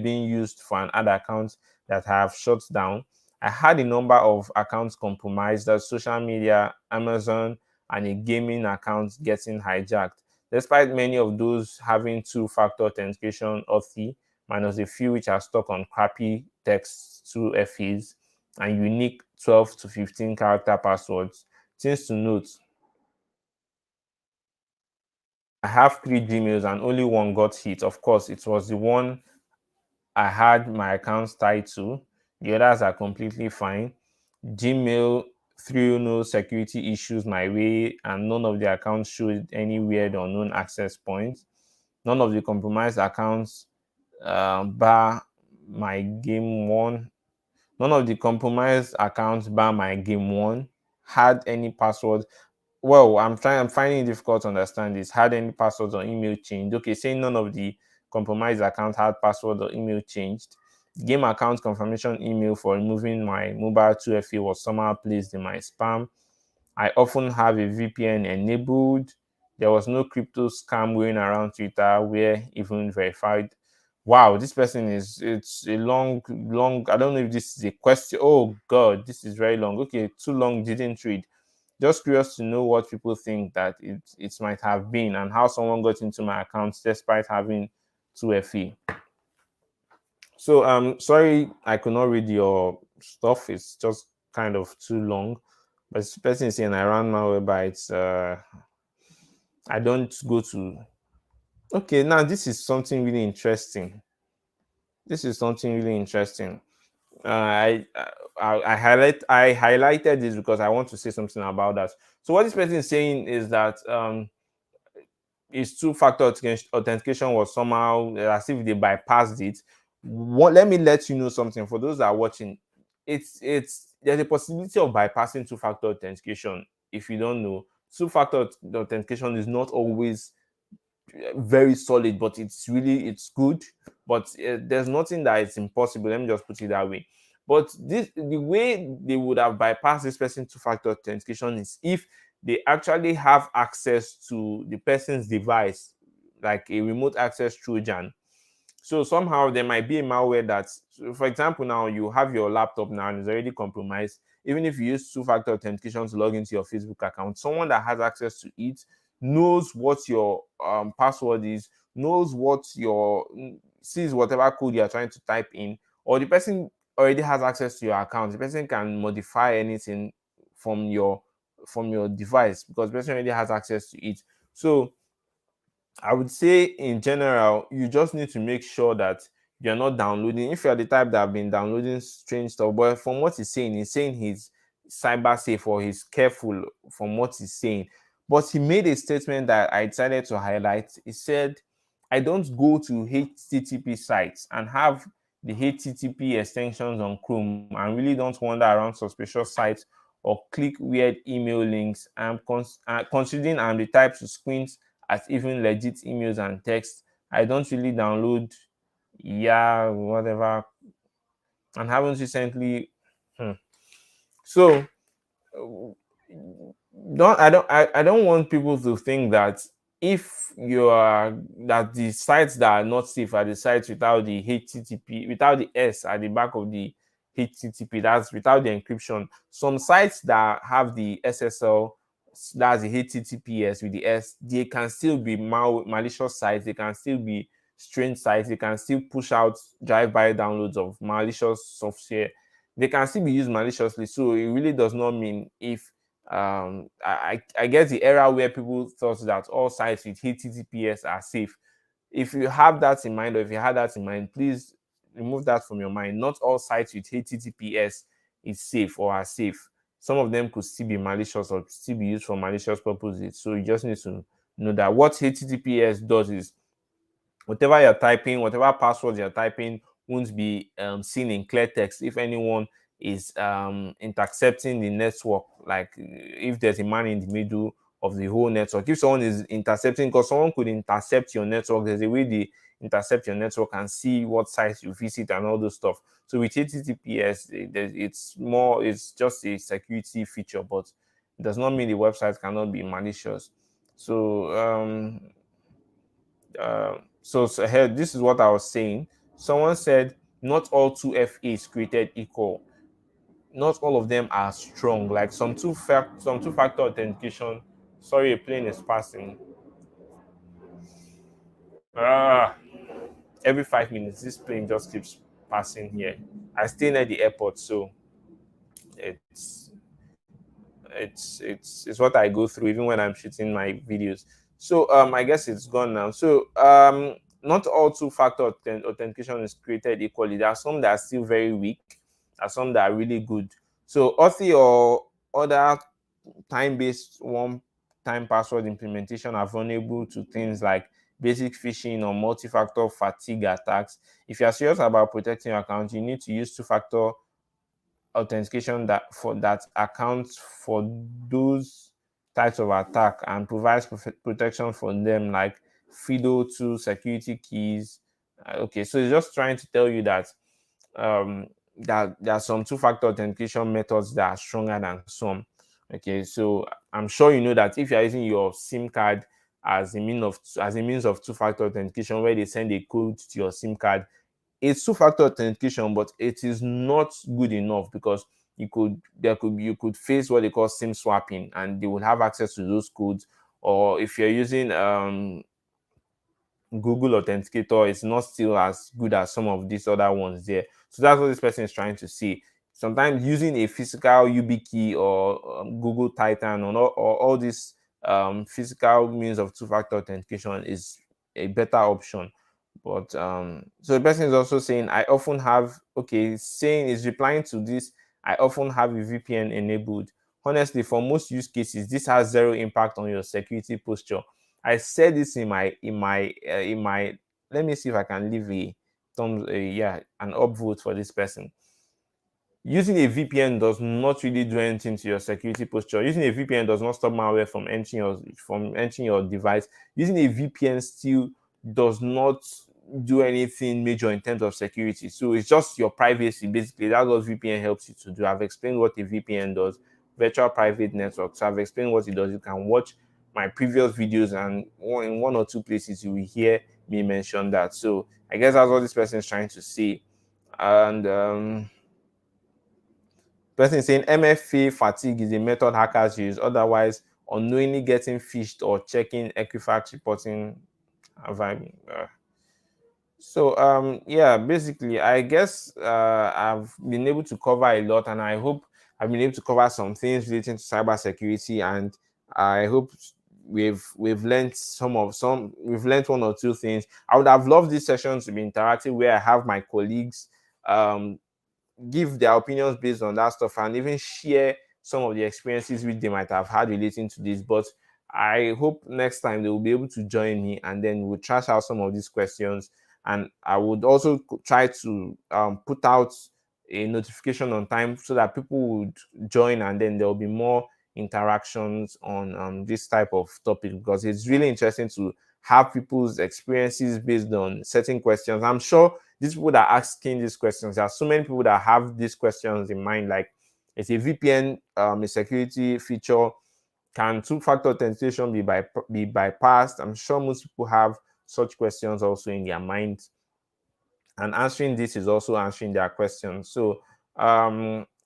being used for an ad account that I have shut down. I had a number of accounts compromised, that social media, Amazon, and a gaming account getting hijacked. Despite many of those having two-factor authentication auth, minus a few which are stuck on crappy text 2FAs and unique 12 to 15 character passwords. Things to note: I have three Gmails and only one got hit. Of course, it was the one I had my accounts tied to. The others are completely fine. Gmail threw no security issues my way, and none of the accounts showed any weird or unknown access points. None of the compromised accounts bar my game one. None of the compromised accounts bar my game one had any password. Well, I'm finding it difficult to understand this. Had any passwords or email changed? Okay, saying none of the compromised accounts had password or email changed. Game account confirmation email for removing my mobile 2FA was somehow placed in my spam. I often have a VPN enabled. There was no crypto scam going around Twitter where even verified. Wow, this person it's a long. I don't know if this is a question. Oh God, this is very long. Okay, too long, didn't read. Just curious to know what people think that it might have been, and how someone got into my account despite having 2FE. So sorry I could not read your stuff. It's just kind of too long. But this person is saying I ran malware bytes. I don't go to. Okay, now this is something really interesting. This is something really interesting. I highlighted this because I want to say something about that. So what this person is saying is that his two-factor authentication was somehow as if they bypassed it. Let me let you know something for those that are watching. It's there's a possibility of bypassing two-factor authentication. If you don't know, two-factor authentication is not always very solid, but it's good. But there's nothing that is impossible. Let me just put it that way. But the way they would have bypassed this person two-factor authentication is if they actually have access to the person's device, like a remote access Trojan. So somehow there might be a malware that, for example, now you have your laptop now and it's already compromised. Even if you use two-factor authentication to log into your Facebook account, someone that has access to it knows what your password is, knows what your sees whatever code you're trying to type in, or the person already has access to your account. The person can modify anything from your device because the person already has access to it. So I would say in general, you just need to make sure that you're not downloading. If you're the type that have been downloading strange stuff, but from what he's saying he's cyber safe or he's careful from what he's saying. But he made a statement that I decided to highlight. He said, I don't go to HTTP sites and have the HTTP extensions on Chrome and really don't wander around suspicious sites or click weird email links. Considering I'm the type to squint at even legit emails and text. I don't really download, whatever, and haven't recently. So I don't want people to think that if you are that the sites that are not safe are the sites without the HTTP, without the S at the back of the HTTP, that's without the encryption. Some sites that have the SSL, that's the HTTPS with the S, they can still be malicious sites, they can still be strange sites, they can still push out drive-by downloads of malicious software, they can still be used maliciously. So it really does not mean if I guess the era where people thought that all sites with HTTPS are safe. If you have that in mind, or if you had that in mind, please remove that from your mind. Not all sites with HTTPS is safe or are safe. Some of them could still be malicious or still be used for malicious purposes. So you just need to know that what HTTPS does is whatever you're typing, whatever passwords you're typing won't be seen in clear text if anyone is intercepting the network. Like if there's a man in the middle of the whole network, if someone is intercepting, because someone could intercept your network, there's a way they intercept your network and see what sites you visit and all those stuff. So with HTTPS, it's just a security feature, but it does not mean the website cannot be malicious. So so here, this is what I was saying. Someone said not all 2FAs created equal. Not all of them are strong. Like some two-factor authentication. Sorry, a plane is passing. Ah, every 5 minutes, this plane just keeps passing here. I stay near the airport, so it's it's what I go through even when I'm shooting my videos. So I guess it's gone now. So not all two-factor authentication is created equally. There are some that are still very weak, there are some that are really good. So Authy or other time-based one-time password implementation are vulnerable to things like basic phishing or multi-factor fatigue attacks. If you are serious about protecting your account, you need to use two-factor authentication that accounts for those types of attack and provides protection for them, like FIDO2 security keys. Okay, so it's just trying to tell you that that there are some two-factor authentication methods that are stronger than some. Okay, so I'm sure you know that if you're using your SIM card as a means of two-factor authentication, where they send a code to your SIM card, it's two-factor authentication, but it is not good enough because you could face what they call SIM swapping, and they will have access to those codes. Or if you're using Google Authenticator is not still as good as some of these other ones there. So that's what this person is trying to say. Sometimes using a physical YubiKey or Google Titan or all these physical means of two-factor authentication is a better option. But so the person is also saying, I often have, okay, saying is replying to this, I often have a VPN enabled. Honestly, for most use cases, this has zero impact on your security posture. I said this in my let me see if I can leave a thumbs yeah, an upvote for this person. Using a VPN does not really do anything to your security posture. Using a VPN does not stop malware from entering your device. Using a VPN still does not do anything major in terms of security. So it's just your privacy, basically. That's what VPN helps you to do. I've explained what a VPN does, virtual private network. So I've explained what it does. You can watch my previous videos, and in one or two places you will hear me mention that. So I guess that's what this person is trying to say. And person is saying MFA fatigue is a method hackers use, otherwise unknowingly getting phished or checking Equifax reporting. So yeah, basically I guess I've been able to cover a lot, and I hope I've been able to cover some things relating to cybersecurity, and I hope we've learned we've learned one or two things. I would have loved this session to be interactive, where I have my colleagues give their opinions based on that stuff and even share some of the experiences which they might have had relating to this. But I hope next time they will be able to join me, and then we'll trash out some of these questions. And I would also try to put out a notification on time so that people would join, and then there will be more interactions on this type of topic, because it's really interesting to have people's experiences based on certain questions. I'm sure these people that are asking these questions, there are so many people that have these questions in mind, like, is a VPN a security feature? Can two-factor authentication be bypassed? I'm sure most people have such questions also in their minds, and answering this is also answering their questions. So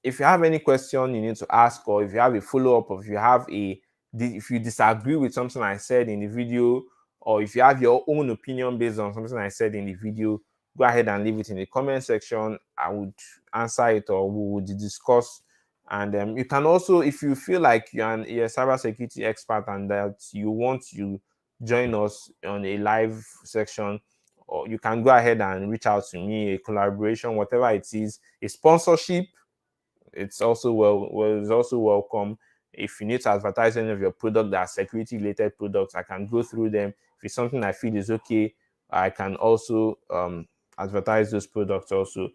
if you have any question you need to ask, or if you have a follow-up, or if you disagree with something I said in the video, or if you have your own opinion based on something I said in the video, go ahead and leave it in the comment section. I would answer it, or we would discuss. And you can also, if you feel like you're a cybersecurity expert and that you want to join us on a live section, or you can go ahead and reach out to me, a collaboration, whatever it is, a sponsorship. It's also it's also welcome. If you need to advertise any of your product that are security related products, I can go through them. If it's something I feel is okay, I can also advertise those products also.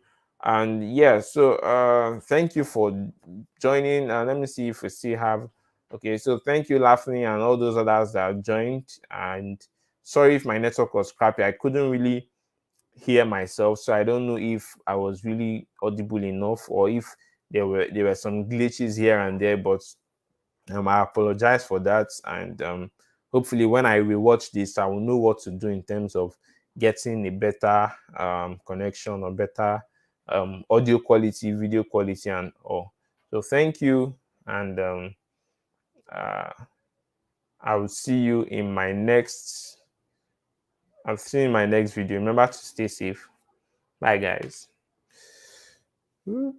And yeah, so thank you for joining. Let me see if we still have. Okay, so thank you, Lafney, and all those others that joined. And sorry if my network was crappy. I couldn't really hear myself, so I don't know if I was really audible enough, or if there were some glitches here and there. But I apologize for that, and hopefully when I rewatch this, I will know what to do in terms of getting a better connection, or better audio quality, video quality, and all. So thank you, and uh, I will see you in my next. I'll see you in my next video. Remember to stay safe. Bye, guys. Mm.